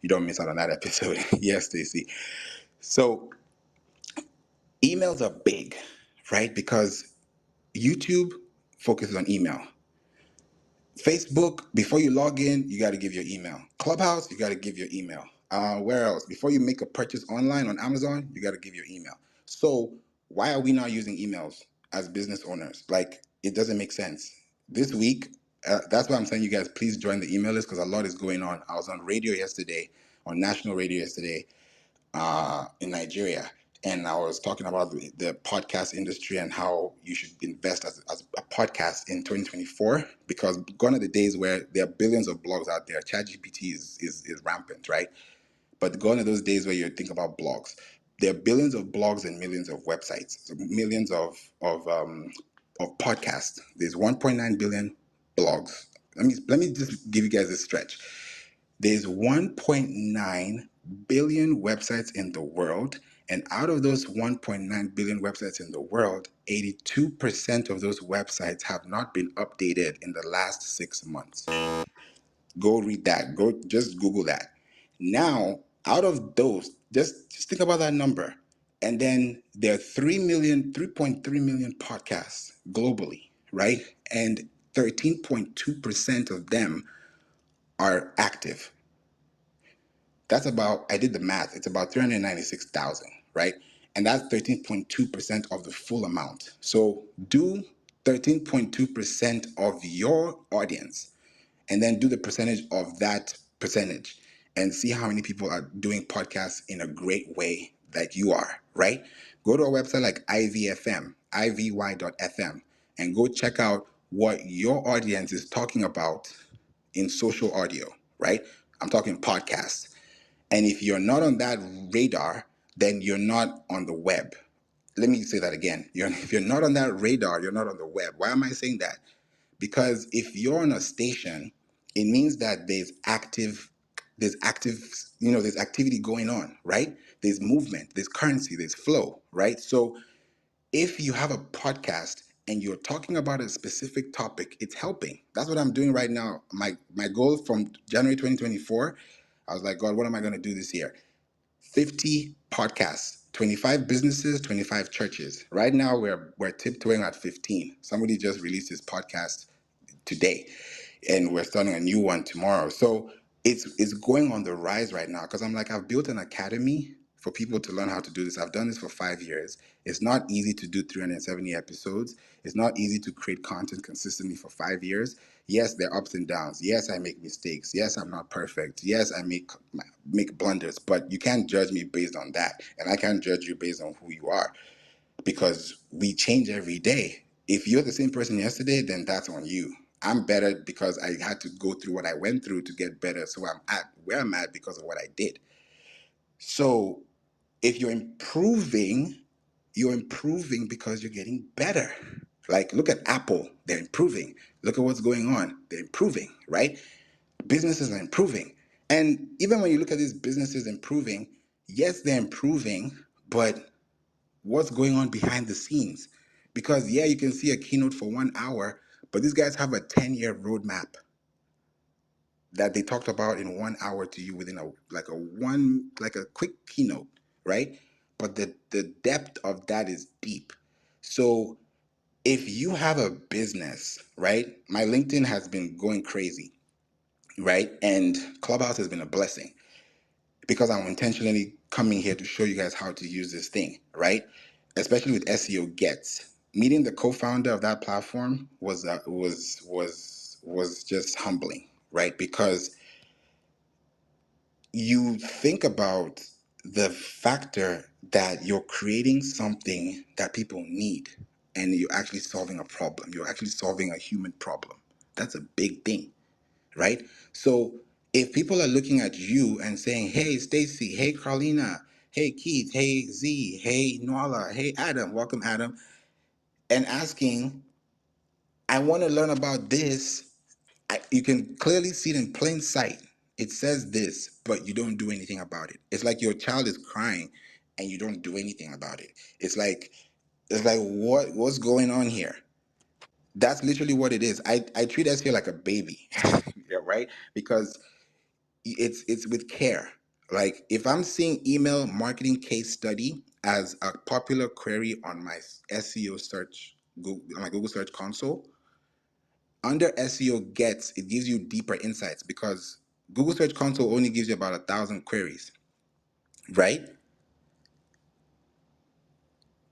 don't miss out on that episode. Yes, Stacy. So emails are big, right? Because YouTube focuses on email. Facebook, before you log in, you got to give your email. Clubhouse, you got to give your email. Where else? Before you make a purchase online on Amazon, you got to give your email. So why are we not using emails as business owners? Like, it doesn't make sense. This week, that's why I'm saying you guys please join the email list because a lot is going on. I was on radio yesterday, on national radio yesterday, in Nigeria, and I was talking about the podcast industry and how you should invest as a podcast in 2024 because gone are the days where there are billions of blogs out there. ChatGPT is rampant, right? But gone are those days where you think about blogs. There are billions of blogs and millions of websites, so millions of podcasts. There's 1.9 billion blogs. Let me just give you guys a stretch. There's 1.9 billion websites in the world, and out of those 1.9 billion websites in the world, 82% of those websites have not been updated in the last 6 months. Go read that. Go just Google that. Now, out of those, just think about that number. And then there are 3.3 million podcasts globally, right? And 13.2% of them are active. That's about, I did the math, it's about 396,000, right? And that's 13.2% of the full amount. So do 13.2% of your audience and then do the percentage of that percentage and see how many people are doing podcasts in a great way like you are, right? Go to a website like IVFM, ivy.fm, and go check out what your audience is talking about in social audio, right? I'm talking podcasts. And if you're not on that radar, then you're not on the web. Let me say that again. If you're not on that radar, you're not on the web. Why am I saying that? Because if you're on a station, it means that there's activity going on, right? There's movement, there's currency, there's flow, right? So if you have a podcast and you're talking about a specific topic, it's helping. That's what I'm doing right now. My goal from January 2024, I was like, God, what am I going to do this year? 50 podcasts, 25 businesses, 25 churches. Right now we're tiptoeing at 15. Somebody just released his podcast today, and we're starting a new one tomorrow. So it's going on the rise right now, because I'm like, I've built an academy for people to learn how to do this. I've done this for 5 years. It's not easy to do 370 episodes. It's not easy to create content consistently for 5 years. Yes, there are ups and downs. Yes, I make mistakes. Yes, I'm not perfect. Yes, I make blunders, but you can't judge me based on that, and I can't judge you based on who you are, because we change every day. If you're the same person yesterday, then that's on you. I'm better because I had to go through what I went through to get better. So I'm at where I'm at because of what I did. So if you're improving because you're getting better. Like, look at Apple, they're improving. Look at what's going on, they're improving, right? Businesses are improving. And even when you look at these businesses improving, yes, they're improving, but what's going on behind the scenes? Because yeah, you can see a keynote for 1 hour, but these guys have a 10-year roadmap that they talked about in 1 hour to you within a quick keynote, right? But the depth of that is deep. So if you have a business, right? My LinkedIn has been going crazy, right? And Clubhouse has been a blessing, because I'm intentionally coming here to show you guys how to use this thing, right? Especially with SEO Gets. Meeting the co-founder of that platform was just humbling, right? Because you think about the factor that you're creating something that people need, and you're actually solving a problem. You're actually solving a human problem. That's a big thing, right? So if people are looking at you and saying, hey, Stacy, hey, Carlina, hey, Keith, hey, Z, hey, Noala, hey, Adam, welcome, Adam, and asking, I want to learn about this, you can clearly see it in plain sight. It says this, but you don't do anything about it. It's like your child is crying and you don't do anything about it. It's like what's going on here? That's literally what it is. I treat SEO like a baby, yeah, right? Because it's with care. Like, if I'm seeing email marketing case study as a popular query on my SEO search, on my Google Search Console, under SEO Gets, it gives you deeper insights, because Google Search Console only gives you about 1,000 queries, right?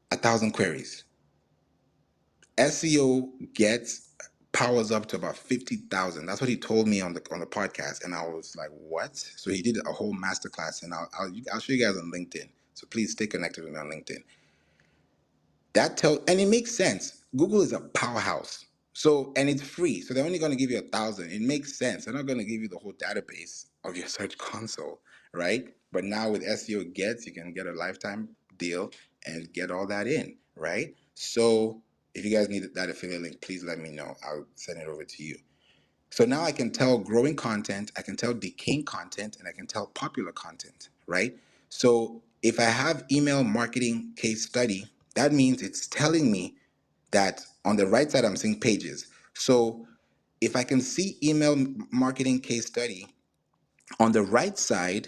1,000 queries. SEO Gets powers up to about 50,000. That's what he told me on the podcast, and I was like, "What?" So he did a whole masterclass, and I'll show you guys on LinkedIn. So please stay connected with me on LinkedIn. And it makes sense. Google is a powerhouse. So, and it's free. So they're only going to give you 1,000. It makes sense. They're not going to give you the whole database of your search console, right? But now with SEO Gets, you can get a lifetime deal and get all that in, right? So if you guys need that affiliate link, please let me know. I'll send it over to you. So now I can tell growing content, I can tell decaying content, and I can tell popular content, right? So if I have email marketing case study, that means it's telling me that on the right side, I'm seeing pages. So if I can see email marketing case study, on the right side,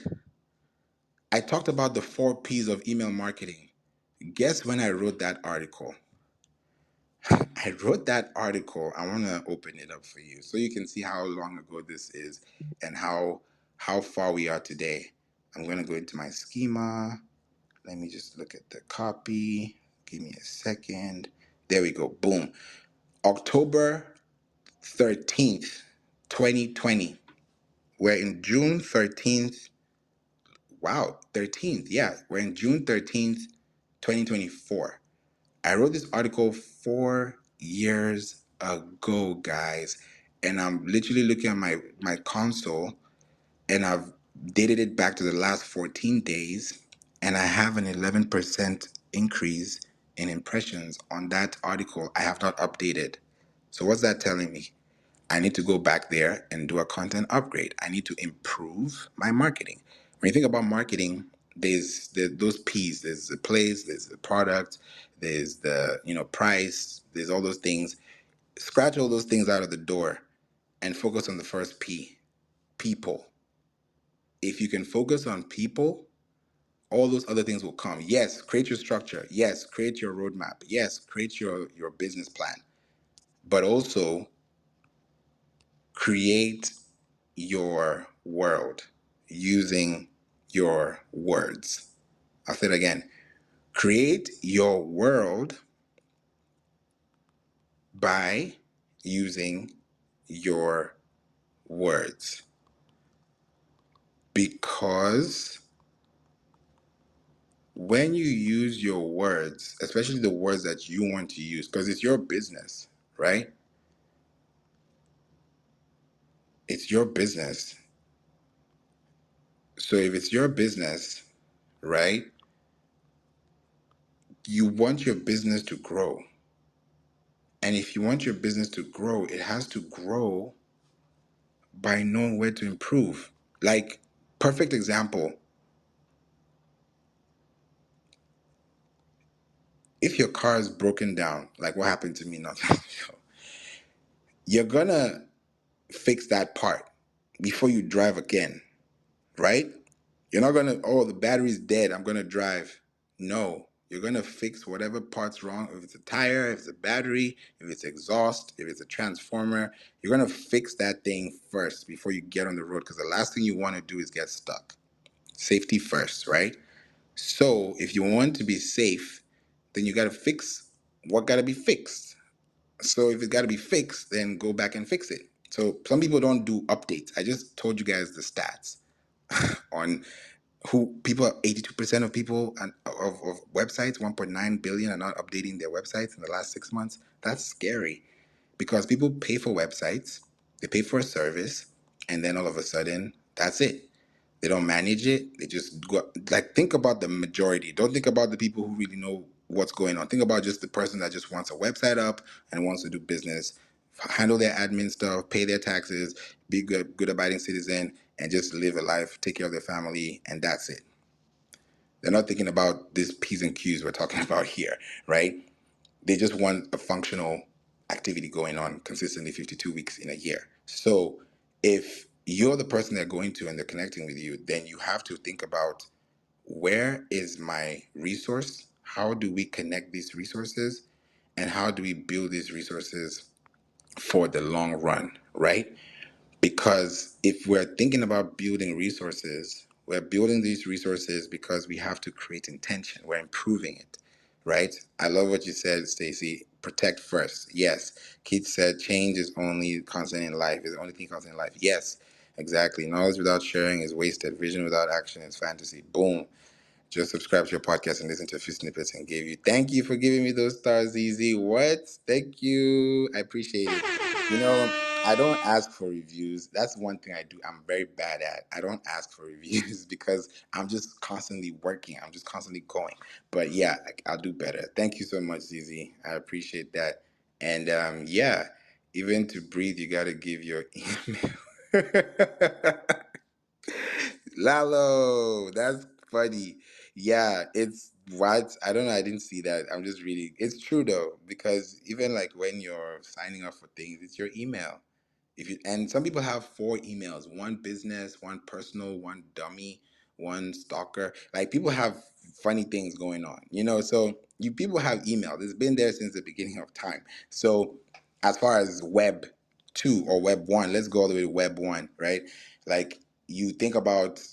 I talked about the 4 Ps of email marketing. Guess when I wrote that article? I wrote that article. I want to open it up for you so you can see how long ago this is and how far we are today. I'm going to go into my schema. Let me just look at the copy. Give me a second. There we go. Boom. October 13th, 2020. We're in June 13th. Wow, 13th. Yeah, we're in June 13th, 2024. I wrote this article years ago, guys. And I'm literally looking at my console, and I've dated it back to the last 14 days, and I have an 11% increase in impressions on that article I have not updated. So what's that telling me? I need to go back there and do a content upgrade. I need to improve my marketing. When you think about marketing, there's those P's. There's the place, there's the product, there's the price, there's all those things. Scratch all those things out of the door and focus on the first P, people. If you can focus on people, all those other things will come. Yes, create your structure. Yes, create your roadmap. Yes, create your business plan. But also create your world using your words. I'll say it again. Create your world by using your words. Because when you use your words, especially the words that you want to use, because it's your business, right? It's your business. So if it's your business, right, you want your business to grow. And if you want your business to grow, it has to grow by knowing where to improve. Like, perfect example, if your car is broken down, like what happened to me not long ago, you're gonna fix that part before you drive again, right? You're not gonna, oh, the battery's dead, I'm gonna drive. No, you're gonna fix whatever part's wrong. If it's a tire, if it's a battery, if it's exhaust, if it's a transformer, you're gonna fix that thing first before you get on the road, because the last thing you wanna do is get stuck. Safety first, right? So if you want to be safe, then you gotta fix what gotta be fixed. So if it's gotta be fixed, then go back and fix it. So some people don't do updates. I just told you guys the stats on who people 82% of people of websites, 1.9 billion, are not updating their websites in the last 6 months. That's scary, because people pay for websites, they pay for a service, and then all of a sudden that's it. They don't manage it. They just go, like, think about the majority. Don't think about the people who really know what's going on. Think about just the person that just wants a website up and wants to do business, handle their admin stuff, pay their taxes, be good abiding citizen, and just live a life, take care of their family, and that's it. They're not thinking about these P's and Q's we're talking about here, right? They just want a functional activity going on consistently 52 weeks in a year. So if you're the person they're going to and they're connecting with you, then you have to think about, where is my resource? How do we connect these resources? And how do we build these resources for the long run, right? Because if we're thinking about building resources, we're building these resources because we have to create intention. We're improving it, right? I love what you said, Stacy. Protect first. Yes. Keith said change is only constant in life, is the only thing constant in life. Yes, exactly. Knowledge without sharing is wasted. Vision without action is fantasy. Boom. Just subscribe to your podcast and listen to a few snippets and give you. Thank you for giving me those stars, ZZ. What? Thank you. I appreciate it. I don't ask for reviews. That's one thing I do. I'm very bad at. I don't ask for reviews because I'm just constantly working. I'm just constantly going. But yeah, I'll do better. Thank you so much, ZZ. I appreciate that. And yeah, even to breathe, you got to give your email. Lalo, that's funny. Yeah, it's what, I don't know. I didn't see that. I'm just reading. It's true though, because even like when you're signing up for things, it's your email. If you and some people have four emails: one business, one personal, one dummy, one stalker. Like, people have funny things going on, So you people have email. It's been there since the beginning of time. So as far as web two or web one, let's go all the way to web one, right? Like, you think about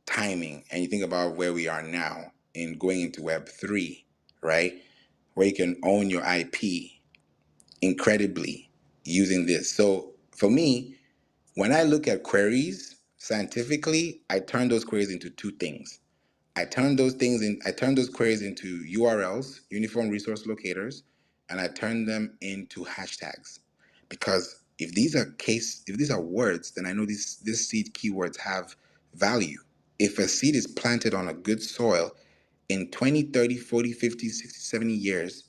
timing and you think about where we are now in going into web 3, right, where you can own your ip incredibly using this. So for me, when I look at queries scientifically, I turn those queries into two things. I turn those queries into URLs, uniform resource locators, and I turn them into hashtags. Because if these are words, then I know these seed keywords have value. If a seed is planted on a good soil, in 20, 30, 40, 50, 60, 70 years,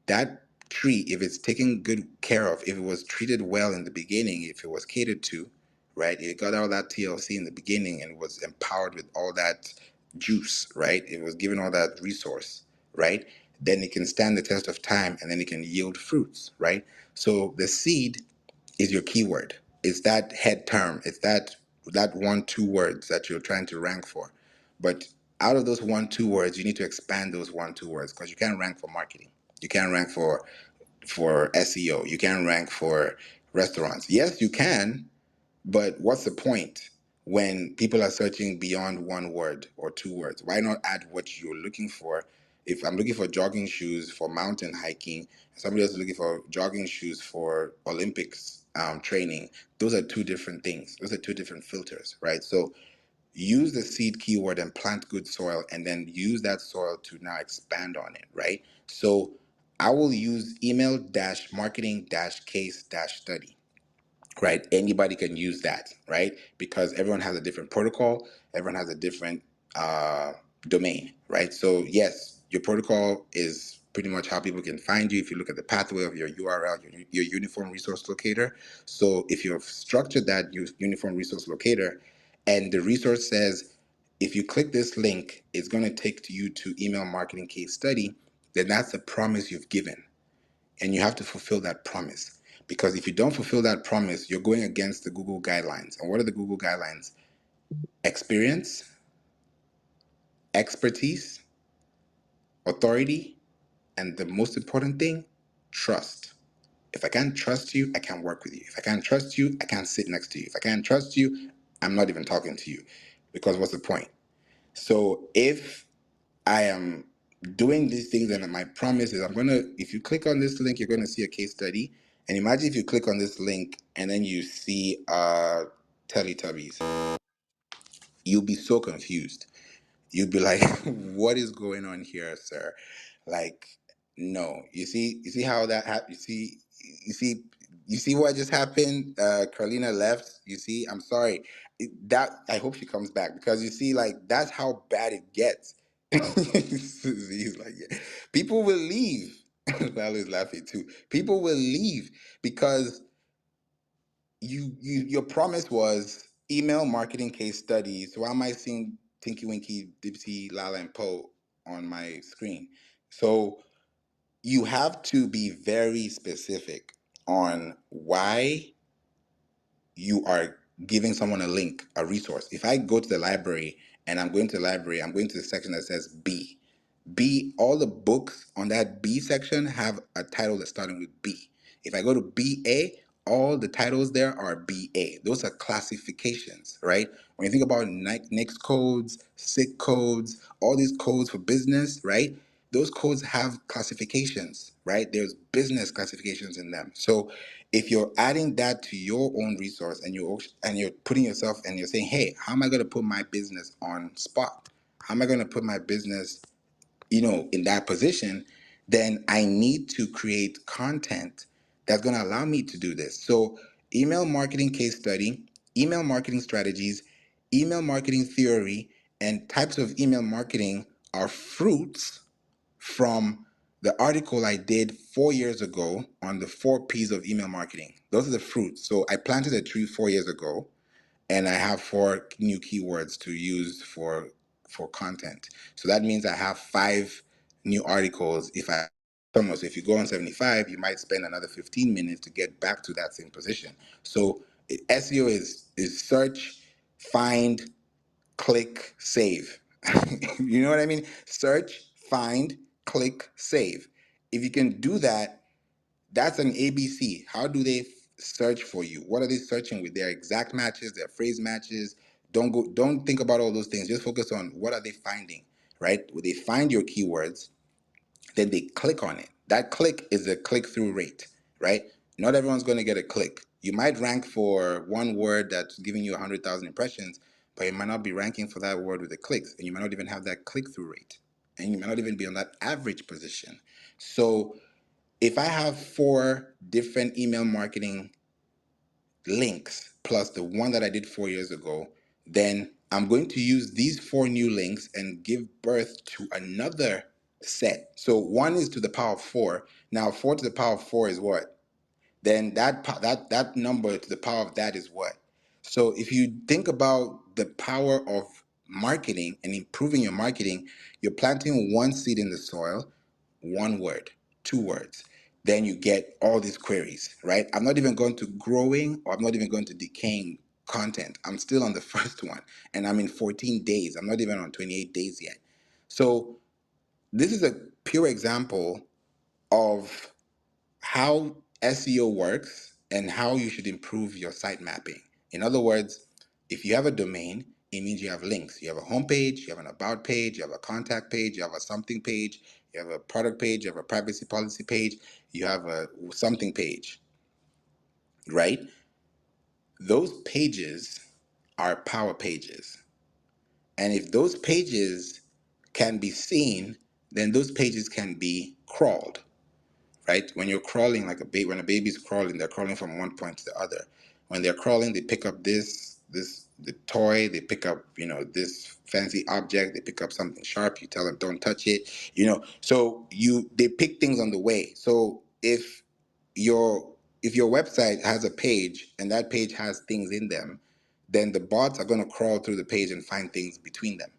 that tree, if it's taken good care of, if it was treated well in the beginning, if it was catered to, right? It got all that TLC in the beginning and was empowered with all that juice, right? It was given all that resource, right? Then it can stand the test of time and then it can yield fruits, right? So the seed is your keyword. It's that head term. It's that 1, 2 words that you're trying to rank for. But out of those 1, 2 words, you need to expand those 1, 2 words because you can't rank for marketing. You can't rank for SEO. You can't rank for restaurants. Yes, you can, but what's the point when people are searching beyond 1 word or 2 words? Why not add what you're looking for? If I'm looking for jogging shoes for mountain hiking, and somebody else is looking for jogging shoes for Olympics training, those are two different things. Those are two different filters, right? So use the seed keyword and plant good soil, and then use that soil to now expand on it, right? So I will use email dash marketing dash case dash study, right? Anybody can use that, right? Because everyone has a different protocol, everyone has a different uh, domain, right? So yes, your protocol is pretty much how people can find you if you look at the pathway of your URL, your uniform resource locator. So if you've structured that uniform resource locator and the resource says, if you click this link, it's going to take you to email marketing case study, then that's the promise you've given, and you have to fulfill that promise. Because if you don't fulfill that promise, you're going against the Google guidelines. And what are the Google guidelines? Experience, expertise, authority, and the most important thing, trust. If I can't trust you, I can't work with you. If I can't trust you, I can't sit next to you. If I can't trust you, I'm not even talking to you. Because what's the point? So if I am doing these things, and my promise is if you click on this link, you're gonna see a case study. And imagine if you click on this link and then you see Teletubbies, you'll be so confused. You'd be like, what is going on here, sir? Like, no. You see how that happened? You see, you see what just happened? Carlina left. You see, I'm sorry. That I hope she comes back, because you see, like, that's how bad it gets. He's like, yeah. People will leave. Val is laughing too. People will leave because your promise was email marketing case studies. So why am I seeing Tinky Winky, Dipsy, Lala, and Poe on my screen? So you have to be very specific on why you are giving someone a link, a resource. If I go to the library and I'm going to the library, I'm going to the section that says B. B, all the books on that B section have a title that's starting with B. If I go to BA, all the titles there are BA. Those are classifications, right? When you think about NICS codes, SIC codes, all these codes for business, right? Those codes have classifications, right? There's business classifications in them. So if you're adding that to your own resource, and you're putting yourself and you're saying, hey, how am I going to put my business on spot? How am I going to put my business, in that position? Then I need to create content that's going to allow me to do this. So email marketing case study, email marketing strategies, email marketing theory, and types of email marketing are fruits from the article I did 4 years ago on the 4 P's of email marketing. Those are the fruits. So I planted a tree 4 years ago, and I have 4 new keywords to use for content. So that means I have 5 new articles. So if you go on 75, you might spend another 15 minutes to get back to that same position. So SEO is search, find, click, save. You know what I mean? Search, find, click, save. If you can do that, that's an ABC. How do they search for you? What are they searching with? Their exact matches, their phrase matches. Don't think about all those things. Just focus on what are they finding, right? When they find your keywords, then they click on it. That click is a click-through rate, right? Not everyone's going to get a click. You might rank for one word that's giving you 100,000 impressions, but you might not be ranking for that word with the clicks, and you might not even have that click-through rate, and you might not even be on that average position. So If I have 4 different email marketing links plus the one that I did 4 years ago, then I'm going to use these 4 new links and give birth to another set. So one is to the power of 4. Now 4 to the power of 4 is what? Then that number to the power of that is what? So if you think about the power of marketing and improving your marketing, you're planting one seed in the soil, one word, 2 words. Then you get all these queries, right? I'm not even going to growing or I'm not even going to decaying content. I'm still on the first one and I'm in 14 days. I'm not even on 28 days yet. So this is a pure example of how SEO works and how you should improve your site mapping. In other words, if you have a domain, it means you have links. You have a homepage, you have an about page, you have a contact page, you have a something page, you have a product page, you have a privacy policy page, you have a something page, right? Those pages are power pages. And if those pages can be seen, then those pages can be crawled, right? When you're crawling like a baby, when a baby's crawling, they're crawling from one point to the other. When they're crawling, they pick up the toy, they pick up, this fancy object, they pick up something sharp, you tell them don't touch it, So they pick things on the way. So if your website has a page and that page has things in them, then the bots are going to crawl through the page and find things between them.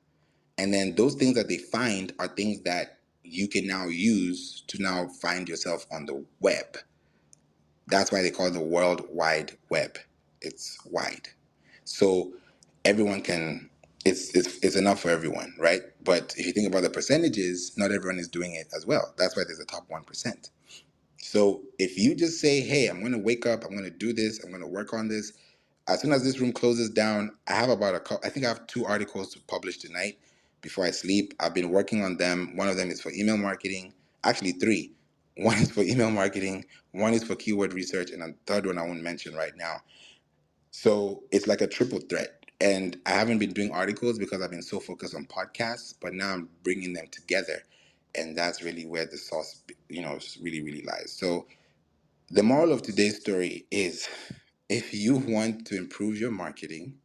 And then those things that they find are things that you can now use to now find yourself on the web. That's why they call it the World Wide Web. It's wide. So everyone can, it's enough for everyone, right? But if you think about the percentages, not everyone is doing it as well. That's why there's a top 1%. So if you just say, hey, I'm going to wake up, I'm going to do this, I'm going to work on this. As soon as this room closes down, I have I think I have 2 articles to publish tonight before I sleep. I've been working on them. One of them is for email marketing. Actually, 3. One is for email marketing, one is for keyword research, and a third one I won't mention right now. So it's like a triple threat. And I haven't been doing articles because I've been so focused on podcasts, but now I'm bringing them together. And that's really where the sauce, really, really lies. So the moral of today's story is if you want to improve your marketing,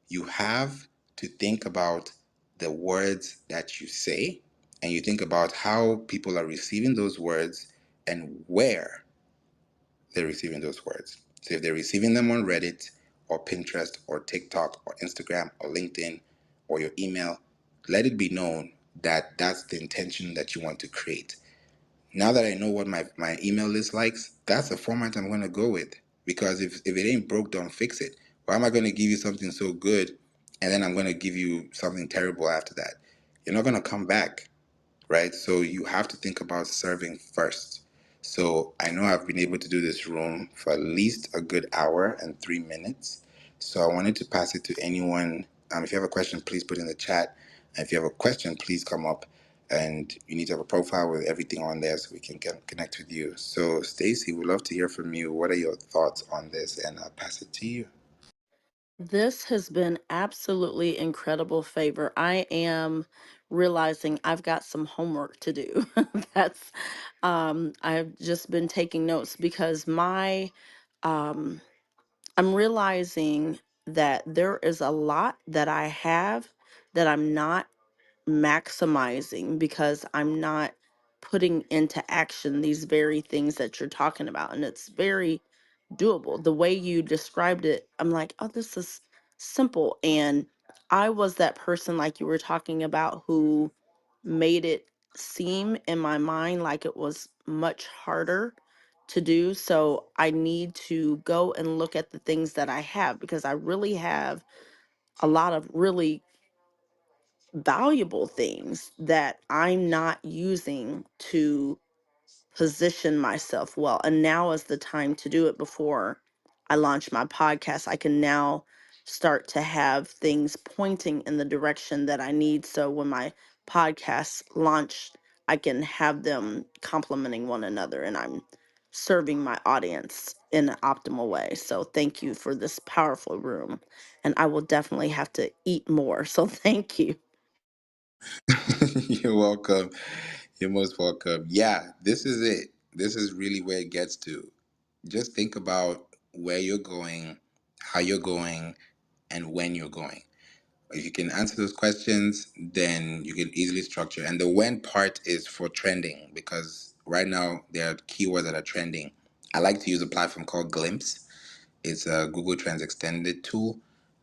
you have to think about the words that you say and you think about how people are receiving those words and where they're receiving those words. So if they're receiving them on Reddit or Pinterest or TikTok or Instagram or LinkedIn or your email, let it be known that that's the intention that you want to create. Now that I know what my email list likes, that's the format I'm going to go with. Because if it ain't broke, don't fix it. Why am I going to give you something so good and then I'm going to give you something terrible after that? You're not going to come back, right? So you have to think about serving first. So I know I've been able to do this room for at least a good hour and 3 minutes. So I wanted to pass it to anyone. If you have a question, please put it in the chat. And if you have a question, please come up. And you need to have a profile with everything on there so we can connect with you. So Stacy, we'd love to hear from you. What are your thoughts on this? And I'll pass it to you.
This has been absolutely incredible, Favor. I am realizing I've got some homework to do. That's I've just been taking notes because um I'm realizing that there is a lot that I have that I'm not maximizing because I'm not putting into action these very things that you're talking about. And it's very doable. The way you described it, I'm like, oh, this is simple. And I was that person, like you were talking about, who made it seem in my mind like it was much harder to do. So I need to go and look at the things that I have because I really have a lot of really valuable things that I'm not using to position myself well. And now is the time to do it before I launch my podcast. I can now start to have things pointing in the direction that I need. So when my podcasts launch, I can have them complementing one another and I'm serving my audience in an optimal way. So thank you for this powerful room. And I will definitely have to eat more. So thank you.
You're welcome. You're most welcome. Yeah, this is it. This is really where it gets to. Just think about where you're going, how you're going, and when you're going. If you can answer those questions, then you can easily structure. And the when part is for trending, because right now there are keywords that are trending. I like to use a platform called Glimpse. It's a Google Trends extended tool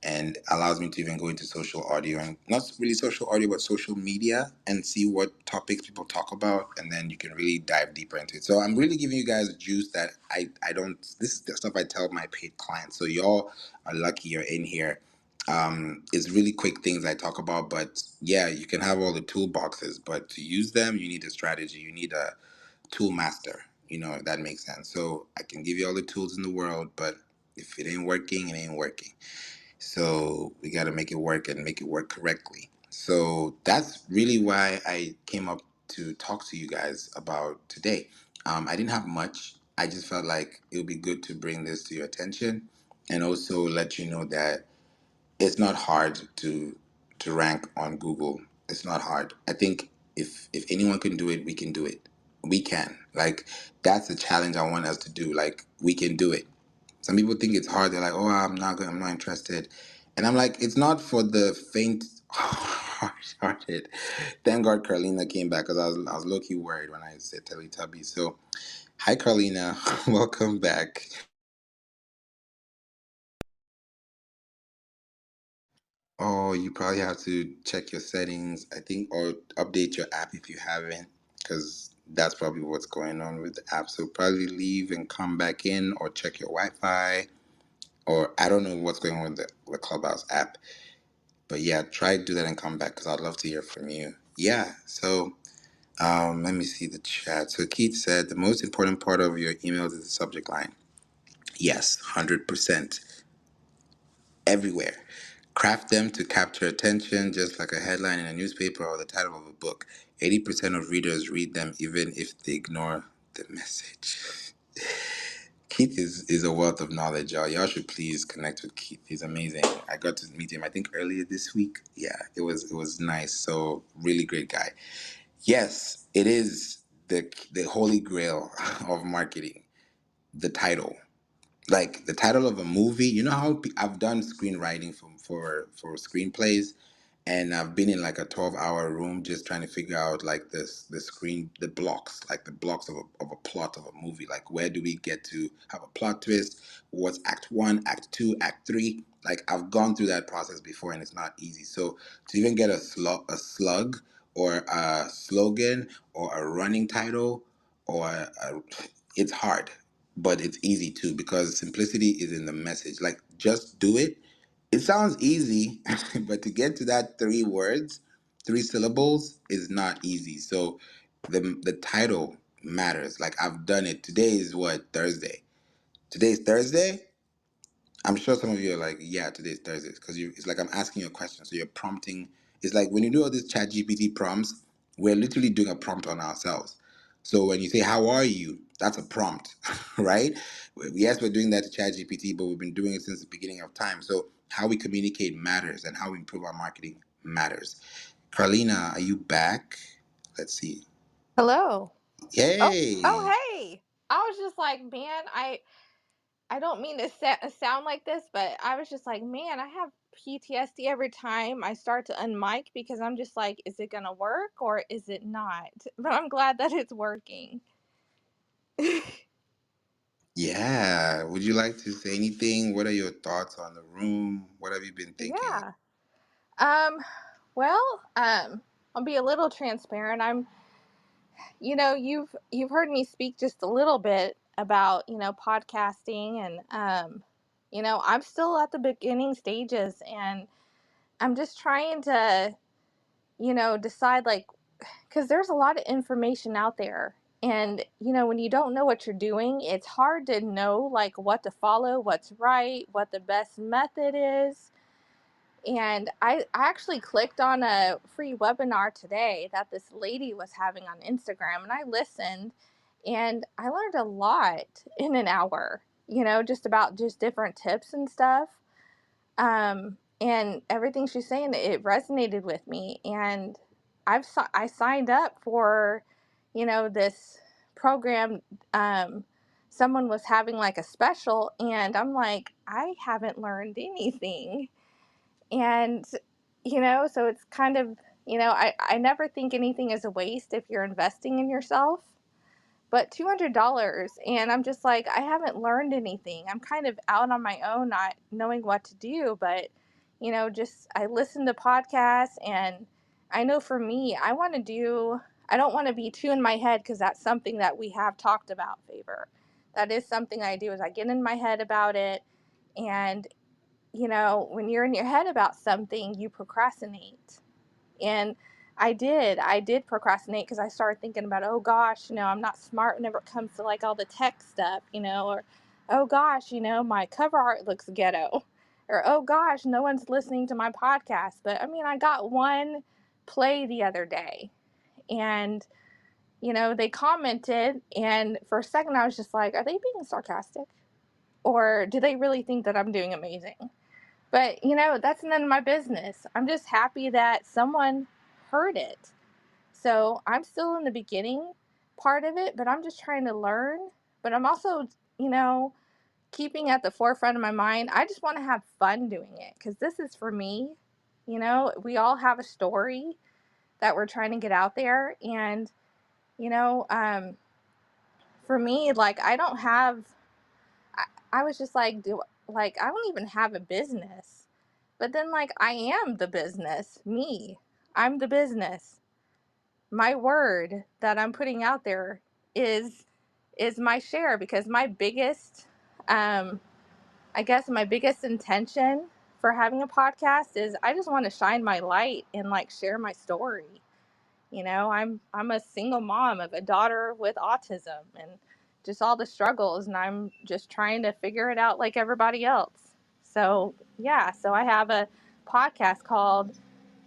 and allows me to even go into social audio, and not really social audio, but social media, and see what topics people talk about. And then you can really dive deeper into it. So I'm really giving you guys juice that I don't, this is the stuff I tell my paid clients. So y'all are lucky you're in here. It's really quick things I talk about, but yeah, you can have all the toolboxes, but to use them, you need a strategy. You need a tool master, if that makes sense. So I can give you all the tools in the world, but if it ain't working, it ain't working. So we got to make it work and make it work correctly. So that's really why I came up to talk to you guys about today. I didn't have much. I just felt like it would be good to bring this to your attention and also let you know that it's not hard to rank on Google. It's not hard. I think if anyone can do it, we can do it. We can. Like, that's the challenge I want us to do. Like, we can do it. Some people think it's hard. They're like, "Oh, I'm not good. I'm not interested." And I'm like, it's not for the faint hearted. Thank God Carlina came back, because I was low key worried when I said Teletubbies. So, hi Carlina, welcome back. Oh, you probably have to check your settings, I think, or update your app if you haven't, because that's probably what's going on with the app. So probably leave and come back in, or check your Wi-Fi, or I don't know what's going on with the Clubhouse app. But yeah, try to do that and come back, because I'd love to hear from you. Yeah, so let me see the chat. So Keith said the most important part of your emails is the subject line. Yes, 100%. Everywhere. Craft them to capture attention, just like a headline in a newspaper or the title of a book. 80% of readers read them even if they ignore the message. Keith is a wealth of knowledge, y'all. Y'all should please connect with Keith. He's amazing. I got to meet him, I think, earlier this week. Yeah, it was nice. So really great guy. Yes, it is the holy grail of marketing. The title. Like the title of a movie. You know how I've done screenwriting for screenplays, and I've been in like a 12-hour room just trying to figure out like the blocks, like the blocks of a plot of a movie. Like, where do we get to have a plot twist? What's act one, act two, act three? Like, I've gone through that process before, and it's not easy. So to even get a slug or a slogan or a running title or it's hard, but it's easy too, because simplicity is in the message. Like, just do it. It sounds easy, but to get to that 3 words, 3 syllables is not easy. So the title matters. Like, I've done it. Today is what, Thursday? Today's Thursday. I'm sure some of you are like, yeah, today's Thursday, because it's like I'm asking you a question, so you're prompting. It's like when you do all these Chat GPT prompts, we're literally doing a prompt on ourselves. So when you say "How are you," that's a prompt, right? Yes, we're doing that to Chat GPT, but we've been doing it since the beginning of time. So how we communicate matters, and how we improve our marketing matters. Carlina, are you back? Let's see.
Hello. Oh,
Yay!
hey. I was just like, man, I don't mean to sound like this, but I was just like, man, I have PTSD every time I start to unmic, because I'm just like, is it gonna work or is it not? But I'm glad that it's working.
Yeah. Would you like to say anything? What are your thoughts on the room? What have you been thinking?
Yeah. Um. Well, I'll be a little transparent. You've heard me speak just a little bit about podcasting, and I'm still at the beginning stages, and I'm just trying to decide, like, because there's a lot of information out there, and when you don't know what you're doing, it's hard to know like what to follow, what's right, what the best method is. And I actually clicked on a free webinar today that this lady was having on Instagram, and I listened, and I learned a lot in an hour, just about just different tips and stuff. And everything she's saying, it resonated with me. And I signed up for, this program, um, someone was having like a special, and I'm like, I haven't learned anything. And, so it's kind of, I never think anything is a waste if you're investing in yourself. But $200, and I'm just like, I haven't learned anything. I'm kind of out on my own, not knowing what to do. But, just I listen to podcasts, and I know for me, I don't want to be too in my head, because that's something that we have talked about, Favor. That is something I do, is I get in my head about it. And, when you're in your head about something, you procrastinate. And I did procrastinate, because I started thinking about, oh gosh, I'm not smart whenever it comes to like all the tech stuff, or oh gosh, my cover art looks ghetto, or oh gosh, no one's listening to my podcast. But I mean, I got one play the other day, and they commented, and for a second I was just like, are they being sarcastic, or do they really think that I'm doing amazing? But that's none of my business. I'm just happy that someone heard it. So I'm still in the beginning part of it, but I'm just trying to learn. But I'm also, you know, keeping at the forefront of my mind, I just want to have fun doing it, because this is for me. We all have a story that we're trying to get out there. And, you know, um, for me, like, I was just like, I don't even have a business. But then, like, I am the business, me. I'm the business. My word that I'm putting out there is my share, because my biggest I guess my biggest intention for having a podcast is I just want to shine my light and like share my story. I'm a single mom of a daughter with autism, and just all the struggles, and I'm just trying to figure it out like everybody else. So, yeah, so I have a podcast called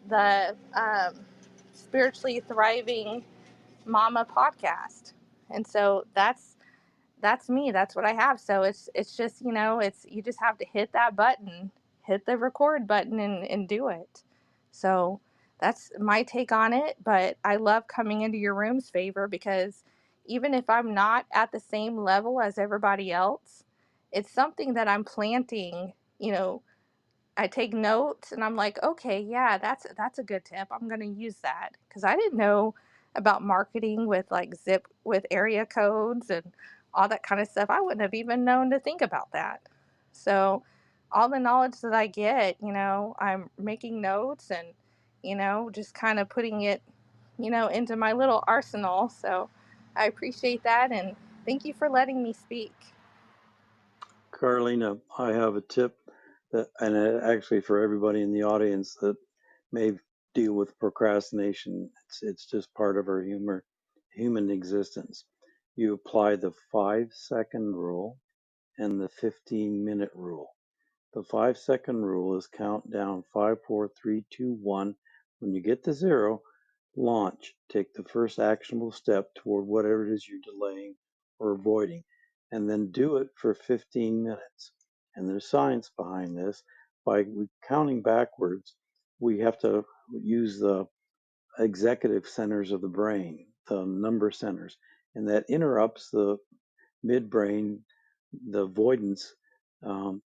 the Spiritually Thriving Mama Podcast. And so that's me. That's what I have. So it's just, it's you just have to hit that button, hit the record button, and do it. So that's my take on it. But I love coming into your room's, Favor, because even if I'm not at the same level as everybody else, it's something that I'm planting, you know, I take notes, and I'm like, okay, yeah, that's a good tip. I'm going to use that, because I didn't know about marketing with like zip with area codes and all that kind of stuff. I wouldn't have even known to think about that. So all the knowledge that I get, I'm making notes, and just kind of putting it, into my little arsenal. So I appreciate that, and thank you for letting me speak.
Carlina, I have a tip that, and actually for everybody in the audience that may deal with procrastination, it's just part of our human existence. You apply the 5-second rule and the 15-minute rule. The 5-second rule is count down 5, 4, 3, 2, 1. When you get to 0, launch. Take the first actionable step toward whatever it is you're delaying or avoiding, and then do it for 15 minutes. And there's science behind this. By counting backwards, we have to use the executive centers of the brain, the number centers, and that interrupts the midbrain, the avoidance, um,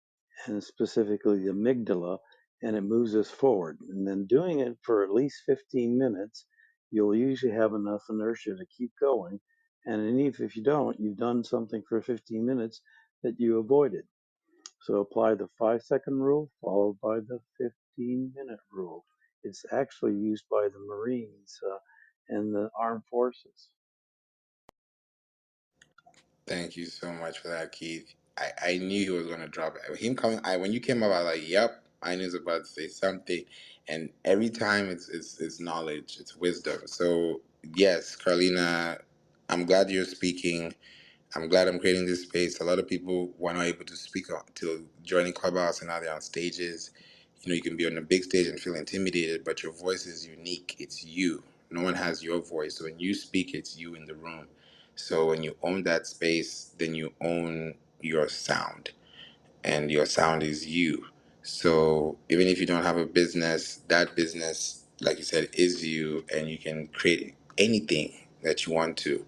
and specifically the amygdala, and it moves us forward. And then doing it for at least 15 minutes, you'll usually have enough inertia to keep going. And even if you don't, you've done something for 15 minutes that you avoided. So apply the 5-second rule followed by the 15-minute rule. It's actually used by the Marines and the armed forces.
Thank you so much for that, Keith. I knew he was going to drop it. Him coming, when you came up, I was like, yep, I knew he was about to say something. And every time it's knowledge, it's wisdom. So, yes, Carlina, I'm glad you're speaking. I'm glad I'm creating this space. A lot of people were not able to speak to joining Clubhouse, and now they're on stages. You can be on a big stage and feel intimidated, but your voice is unique. It's you. No one has your voice. So when you speak, it's you in the room. So when you own that space, then you own your sound, and your sound is you. So even if you don't have a business, that business, like you said, is you, and you can create anything that you want to.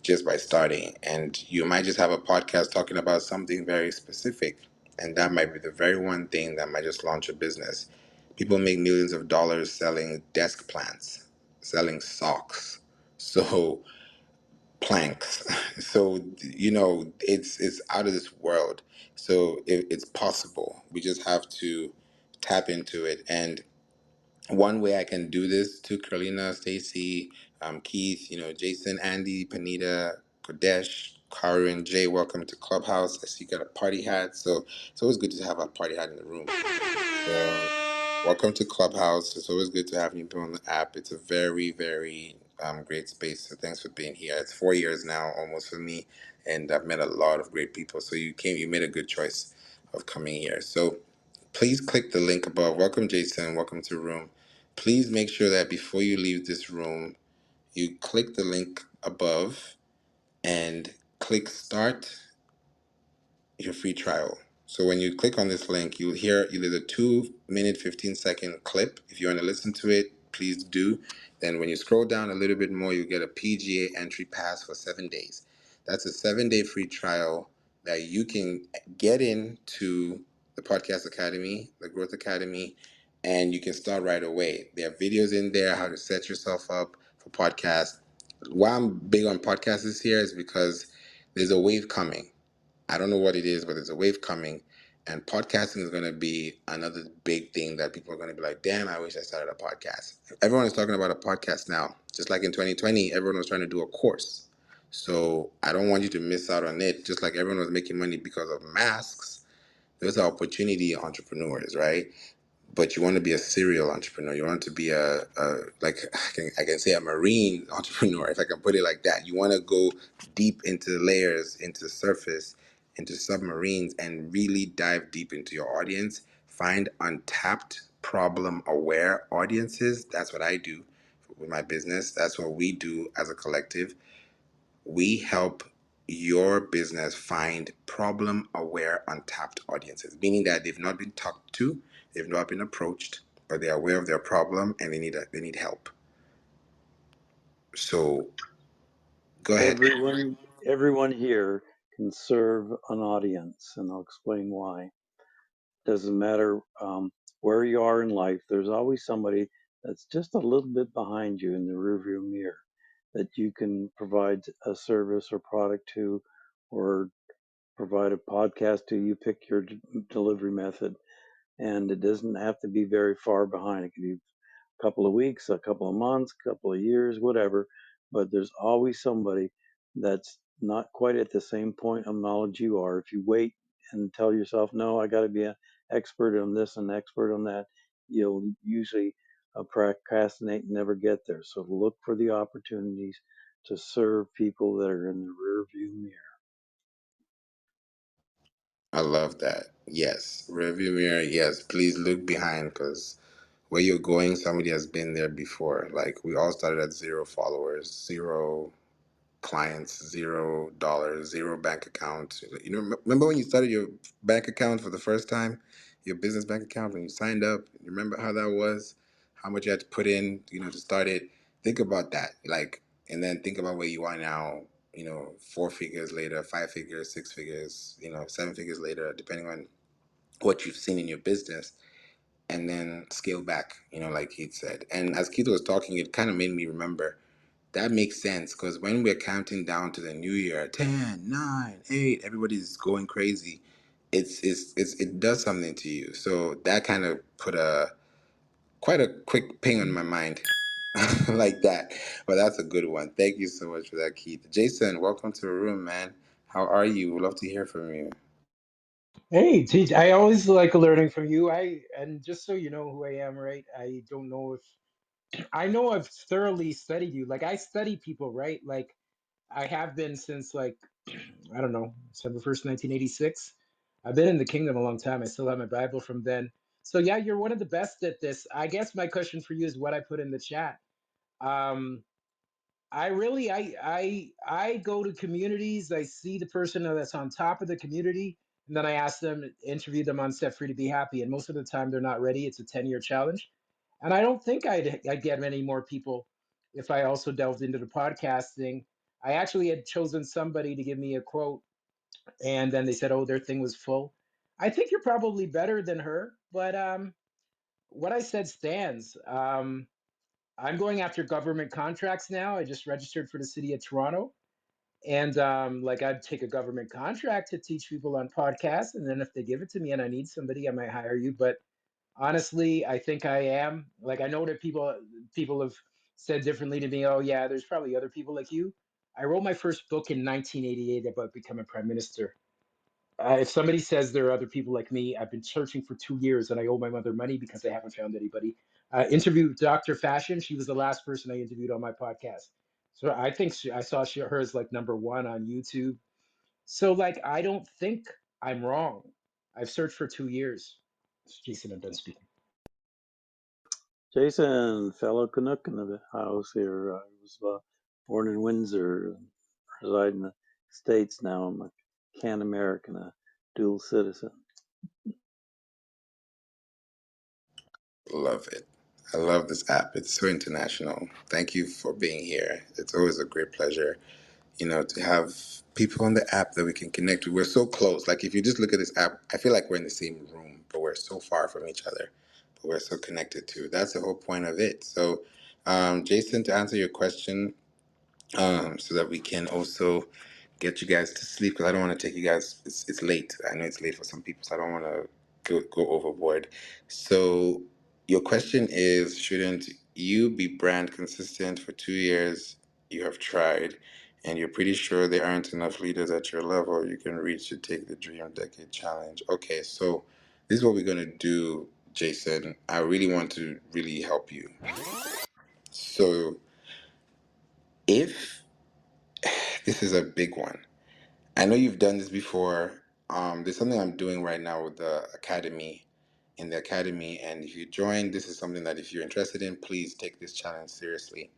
just by starting. And you might just have a podcast talking about something very specific, and that might be the very one thing that might just launch a business. People make millions of dollars selling desk plants, selling socks, so planks. So it's out of this world. So it's possible. We just have to tap into it. And one way I can do this to Carolina, Stacy, Keith, Jason, Andy, Panita, Kodesh, Karin, Jay, welcome to Clubhouse. I see you got a party hat. So it's always good to have a party hat in the room. So welcome to Clubhouse. It's always good to have you on the app. It's a very, very great space. So thanks for being here. It's 4 years now almost for me. And I've met a lot of great people. So you made a good choice of coming here. So please click the link above. Welcome, Jason. Welcome to the room. Please make sure that before you leave this room, you click the link above and click start your free trial. So when you click on this link, you'll hear either the 2 minute 15-second clip. If you want to listen to it, please do. Then when you scroll down a little bit more, you'll get a PGA entry pass for 7 days. That's a 7-day free trial that you can get into the Podcast Academy, the Growth Academy, and you can start right away. There are videos in there how to set yourself up for podcasts. Why I'm big on podcasts this year is because there's a wave coming. I don't know what it is, but there's a wave coming, and podcasting is going to be another big thing that people are going to be like, damn, I wish I started a podcast. Everyone is talking about a podcast now. Just like in 2020, everyone was trying to do a course. So I don't want you to miss out on it. Just like everyone was making money because of masks, there's opportunity entrepreneurs, right? But you want to be a serial entrepreneur. You want to be like I can say a marine entrepreneur, if I can put it like that. You want to go deep into the layers, into the surface, into submarines, and really dive deep into your audience. Find untapped, problem-aware audiences. That's what I do with my business. That's what we do as a collective. We help your business find problem aware untapped audiences, meaning that they've not been talked to, they've not been approached, but they're aware of their problem and they need help. So go ahead.
Everyone here can serve an audience, and I'll explain why. Doesn't matter where you are in life, there's always somebody that's just a little bit behind you in the rearview mirror that you can provide a service or product to, or provide a podcast to. You pick your delivery method, and it doesn't have to be very far behind. It can be a couple of weeks, a couple of months, a couple of years, whatever. But there's always somebody that's not quite at the same point of knowledge you are. If you wait and tell yourself, no, I got to be an expert on this and expert on that, you'll usually procrastinate and never get there. So look for the opportunities to serve people that are in the rear view mirror.
I love that. Yes. Review mirror, yes. Please look behind, because where you're going, somebody has been there before. Like we all started at 0 followers, 0 clients, $0, zero bank account. Remember when you started your bank account for the first time, your business bank account, when you signed up? You remember how that was? How much you had to put in, to start it? Think about that. Like, and then think about where you are now, 4 figures later, 5 figures, 6 figures, 7 figures later, depending on what you've seen in your business, and then scale back, like Keith said. And as Keith was talking, it kind of made me remember that makes sense, because when we're counting down to the new year, 10, 9, 8, everybody's going crazy. It does something to you. So that kind of put quite a quick ping on my mind, like that. But that's a good one. Thank you so much for that, Keith. Jason, welcome to the room, man. How are you? We'd love to hear from you.
Hey, Teach, I always like learning from you. And just so you know who I am, right? I don't know if I know I've thoroughly studied you. Like I study people, right? Like I have been since like I don't know, December 1st, 1986. I've been in the kingdom a long time. I still have my Bible from then. So yeah, you're one of the best at this. I guess my question for you is what I put in the chat. Um, I really I go to communities, I see the person that's on top of the community, and then I ask them, interview them on Set Free to Be Happy. And most of the time they're not ready. It's a 10-year challenge. And I don't think I'd get many more people if I also delved into the podcasting. I actually had chosen somebody to give me a quote, and then they said, "Oh, their thing was full." I think you're probably better than her, but what I said stands. I'm going after government contracts now. I just registered for the city of Toronto, and like I'd take a government contract to teach people on podcasts, and then if they give it to me and I need somebody, I might hire you. But honestly, I think I am. Like I know that people have said differently to me. Oh yeah, there's probably other people like you. I wrote my first book in 1988 about becoming prime minister. If somebody says there are other people like me, I've been searching for 2 years and I owe my mother money because I haven't found anybody. Interviewed Dr. Fashion. She was the last person I interviewed on my podcast. So I think I saw her as like number one on YouTube. So like I don't think I'm wrong. I've searched for 2 years. Jason, I'm done speaking.
Jason, fellow Canuck in the house here. I was born in Windsor, reside in the States now. I'm a Can American, a dual citizen.
Love it. I love this app. It's so international. Thank you for being here. It's always a great pleasure, to have people on the app that we can connect with. We're so close. Like if you just look at this app, I feel like we're in the same room, but we're so far from each other. But we're so connected too. That's the whole point of it. So, Jason, to answer your question, so that we can also get you guys to sleep, because I don't want to take you guys. It's late. I know it's late for some people, so I don't want to go overboard. So your question is, shouldn't you be brand consistent for 2 years? You have tried, and you're pretty sure there aren't enough leaders at your level you can reach to take the Dream Decade Challenge. Okay, so this is what we're gonna do, Jason. I really want to really help you. So if this is a big one. I know you've done this before. There's something I'm doing right now with the academy, in the academy, and if you join, this is something that if you're interested in, please take this challenge seriously.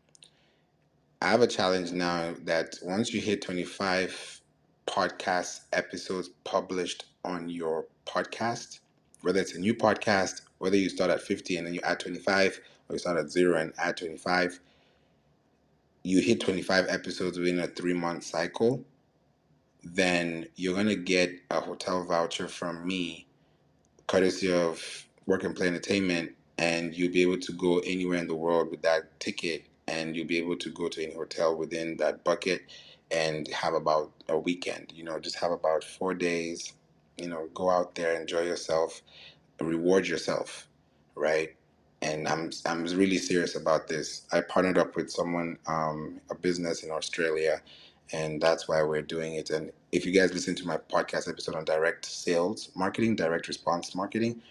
I have a challenge now that once you hit 25 podcast episodes published on your podcast, whether it's a new podcast, whether you start at 50 and then you add 25, or you start at 0 and add 25, you hit 25 episodes within a 3-month cycle, then you're going to get a hotel voucher from me, courtesy of Work and Play Entertainment, and you'll be able to go anywhere in the world with that ticket, and you'll be able to go to any hotel within that bucket and have about a weekend, just have about 4 days, go out there, enjoy yourself, reward yourself, right? And I'm really serious about this. I partnered up with someone, a business in Australia, and that's why we're doing it. And if you guys listen to my podcast episode on direct sales marketing, direct response marketing,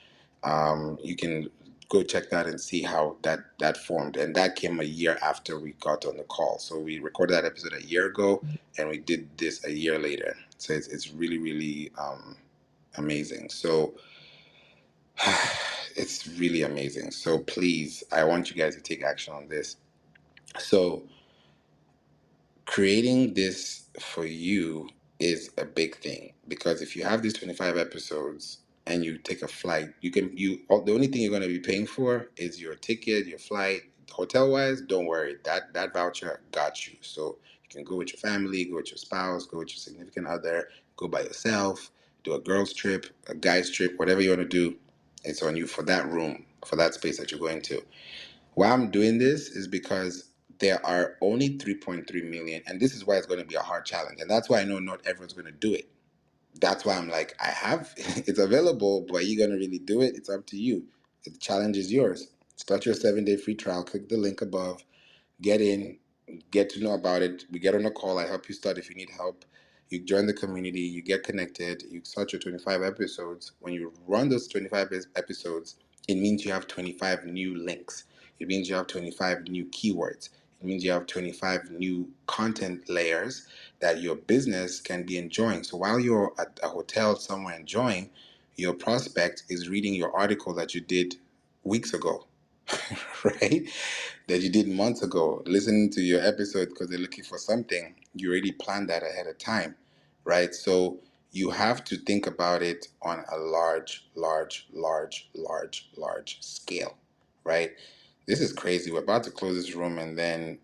you can go check that and see how that formed. And that came a year after we got on the call. So we recorded that episode a year ago, and we did this a year later. So it's really, really amazing. So it's really amazing. So please, I want you guys to take action on this. So creating this for you is a big thing, because if you have these 25 episodes and you take a flight, the only thing you're going to be paying for is your ticket, your flight. Hotel wise, don't worry, that voucher got you. So you can go with your family, go with your spouse, go with your significant other, go by yourself, do a girls trip, a guys trip, whatever you want to do. It's on you for that room, for that space that you're going to. Why I'm doing this is because there are only 3.3 million, and this is why it's going to be a hard challenge. And that's why I know not everyone's going to do it. That's why I'm like, I have, it's available, but are you going to really do it? It's up to you. The challenge is yours. Start your 7-day free trial. Click the link above, get in, get to know about it. We get on a call. I help you start if you need help. You join the community, you get connected, you start your 25 episodes. When you run those 25 episodes, it means you have 25 new links. It means you have 25 new keywords. It means you have 25 new content layers that your business can be enjoying. So while you're at a hotel somewhere enjoying, your prospect is reading your article that you did weeks ago, right? That you did months ago, listening to your episode because they're looking for something. You already planned that ahead of time, right? So you have to think about it on a large, large, large, large, large scale, right? This is crazy. We're about to close this room, and then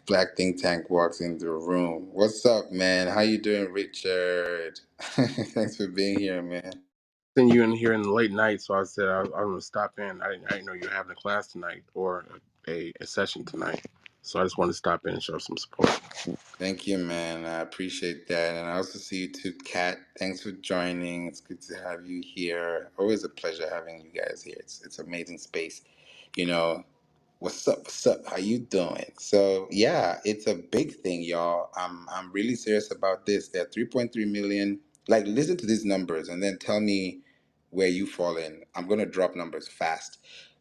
Black think tank walks into the room. What's up, man? How you doing, Richard? Thanks for being here, man.
Seen you in here in the late night, so I said I'm going to stop in. I didn't know you were having a class tonight or a session tonight, so I just wanted to stop in and show some support.
Thank you, man. I appreciate that. And I also see you too, Kat. Thanks for joining. It's good to have you here. Always a pleasure having you guys here. It's amazing space. You know, what's up? What's up? How you doing? So yeah, it's a big thing, y'all. I'm really serious about this. There are 3.3 million. Like, listen to these numbers and then tell me where you fall in. I'm gonna drop numbers fast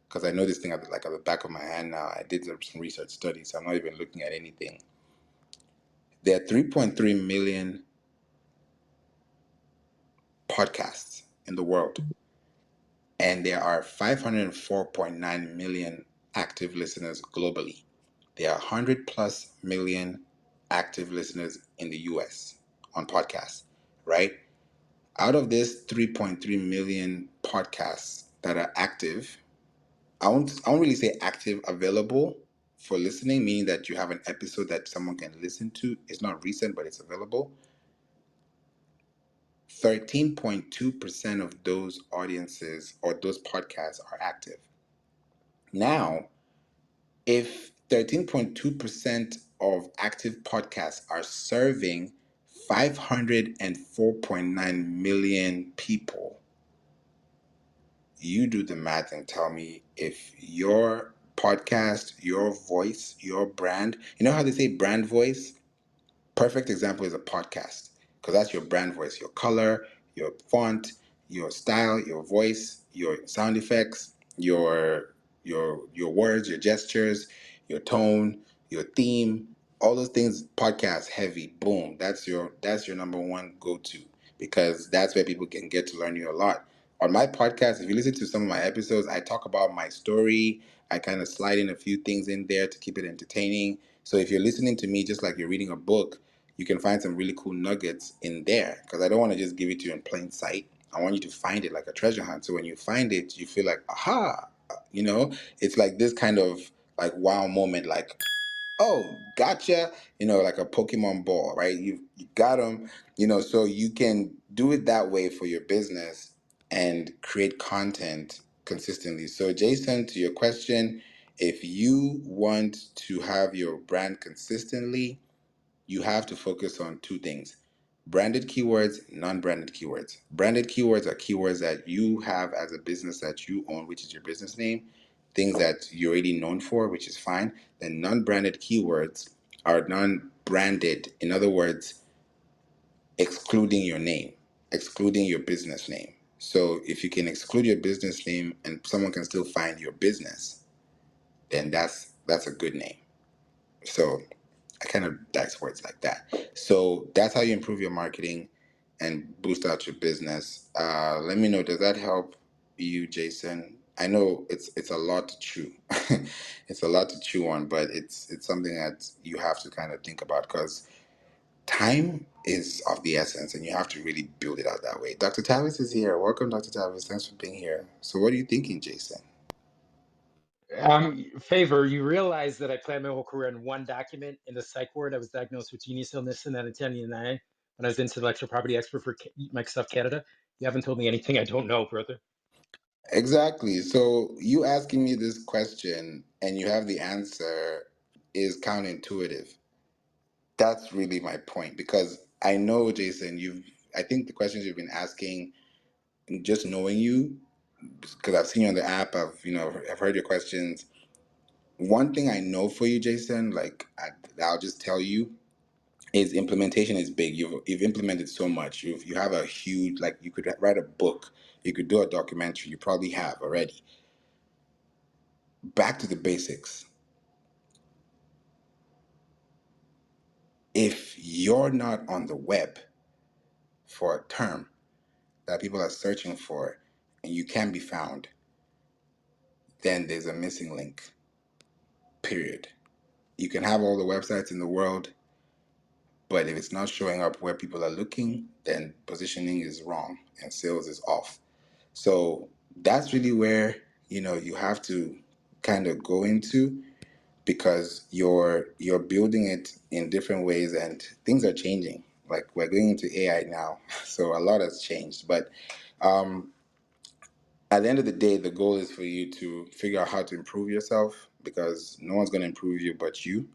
because I know this thing at the back of my hand now. I did some research studies, so I'm not even looking at anything. There are 3.3 million podcasts in the world, and there are 504.9 million active listeners globally. There are 100 plus million active listeners in the US on podcasts, right? Out of this 3.3 million podcasts that are active, I won't really say active, available for listening, meaning that you have an episode that someone can listen to. It's not recent, but it's available. 13.2% of those audiences or those podcasts are active. Now, if 13.2% of active podcasts are serving 504.9 million people, you do the math and tell me if your podcast, your voice, your brand, you know how they say brand voice? Perfect example is a podcast because that's your brand voice, your color, your font, your style, your voice, your sound effects, your words, your gestures, your tone, your theme, all those things. Podcast heavy, boom. That's your number one go to because that's where people can get to learn you a lot. On my podcast, if you listen to some of my episodes, I talk about my story. I kind of slide in a few things in there to keep it entertaining. So if you're listening to me just like you're reading a book, you can find some really cool nuggets in there because I don't want to just give it to you in plain sight. I want you to find it like a treasure hunt. So when you find it, you feel like, aha, it's like this kind of like wow moment, like, oh, gotcha, like a Pokemon ball, right? You got them, so you can do it that way for your business and create content consistently. So, Jason, to your question, if you want to have your brand consistently, you have to focus on two things: branded keywords, non-branded keywords. Branded keywords are keywords that you have as a business that you own, which is your business name, things that you're already known for, which is fine. Then non-branded keywords are non-branded, in other words, excluding your name, excluding your business name. So if you can exclude your business name and someone can still find your business, then that's a good name. So I kind of dice words like that. So that's how you improve your marketing and boost out your business. Let me know. Does that help you, Jason? I know it's a lot to chew. It's a lot to chew on, but it's something that you have to kind of think about because time is of the essence, and you have to really build it out that way. Dr. Tavis is here. Welcome, Dr. Tavis. Thanks for being here. So, what are you thinking, Jason?
Favor, you realize that I planned my whole career in one document in the psych ward. I was diagnosed with genius illness in 1999 when I was intellectual property expert for Microsoft Canada. You haven't told me anything I don't know, brother.
Exactly. So you asking me this question and you have the answer is counterintuitive. That's really my point because I know, Jason, I think the questions you've been asking, just knowing you, because I've seen you on the app, I've heard your questions. One thing I know for you, Jason, I'll just tell you, is implementation is big. You've implemented so much. You have a huge, like, you could write a book, you could do a documentary, you probably have already. Back to the basics. If you're not on the web for a term that people are searching for and you can be found, then there's a missing link, period. You can have all the websites in the world, but if it's not showing up where people are looking, then positioning is wrong and sales is off. So that's really where, you have to kind of go into. because you're building it in different ways and things are changing. Like we're going into AI now, so a lot has changed. But um, at the end of the day, the goal is for you to figure out how to improve yourself because no one's going to improve you but you.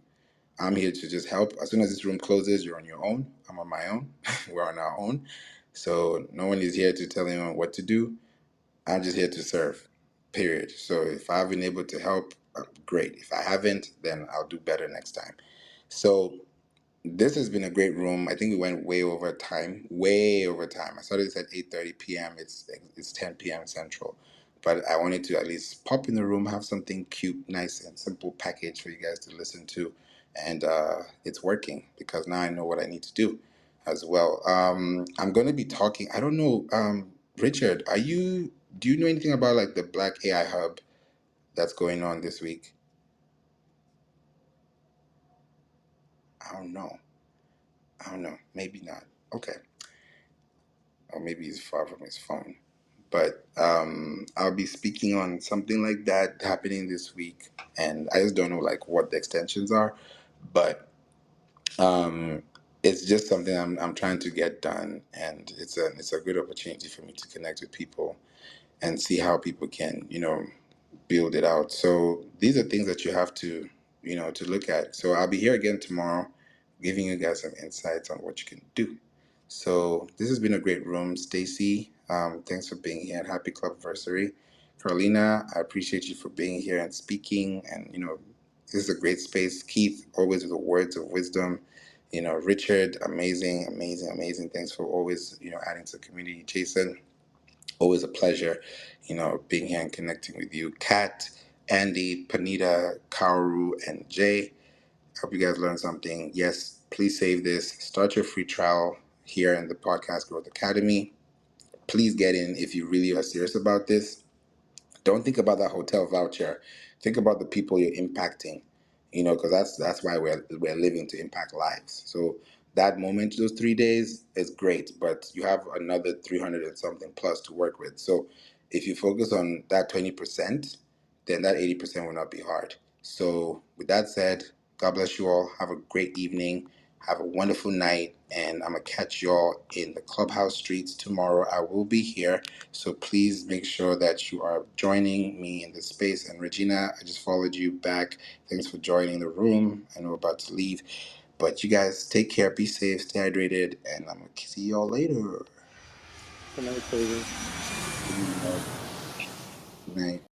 I'm here to just help. As soon as this room closes, you're on your own. I'm on my own. We're on our own. So no one is here to tell anyone what to do. I'm just here to serve, period. So if I've been able to help, great. If I haven't, then I'll do better next time. So this has been a great room. I think we went way over time, way over time. I started this at 8:30 p.m. It's 10 p.m. Central. But I wanted to at least pop in the room, have something cute, nice, and simple package for you guys to listen to. And it's working because now I know what I need to do as well. I'm going to be talking. I don't know. Richard, do you know anything about like the Black AI Hub that's going on this week? I don't know. I don't know. Maybe not. Okay. Or maybe he's far from his phone. But I'll be speaking on something like that happening this week, and I just don't know like what the extensions are, but um, it's just something I'm trying to get done, and it's a good opportunity for me to connect with people and see how people can build it out. So these are things that you have to to look at. So I'll be here again tomorrow, giving you guys some insights on what you can do. So this has been a great room. Stacy, thanks for being here and happy club anniversary. Carolina, I appreciate you for being here and speaking. And this is a great space. Keith, always with the words of wisdom. Richard, amazing, amazing, amazing. Thanks for always adding to the community. Jason, always a pleasure, being here and connecting with you. Kat, Andy, Panita, Kaoru, and Jay. Hope you guys learned something. Yes, please save this. Start your free trial here in the Podcast Growth Academy. Please get in if you really are serious about this. Don't think about that hotel voucher. Think about the people you're impacting. Because that's why we're living, to impact lives. So that moment, those 3 days, is great, but you have another 300 and something plus to work with. So if you focus on that 20%, then that 80% will not be hard. So with that said, God bless you all. Have a great evening. Have a wonderful night, and I'm gonna catch y'all in the Clubhouse streets tomorrow. I will be here, so please make sure that you are joining me in this space. And Regina, I just followed you back. Thanks for joining the room. I know we're about to leave, but you guys take care, be safe, stay hydrated, and I'm gonna see y'all later.
Good night, Favor.
Good night.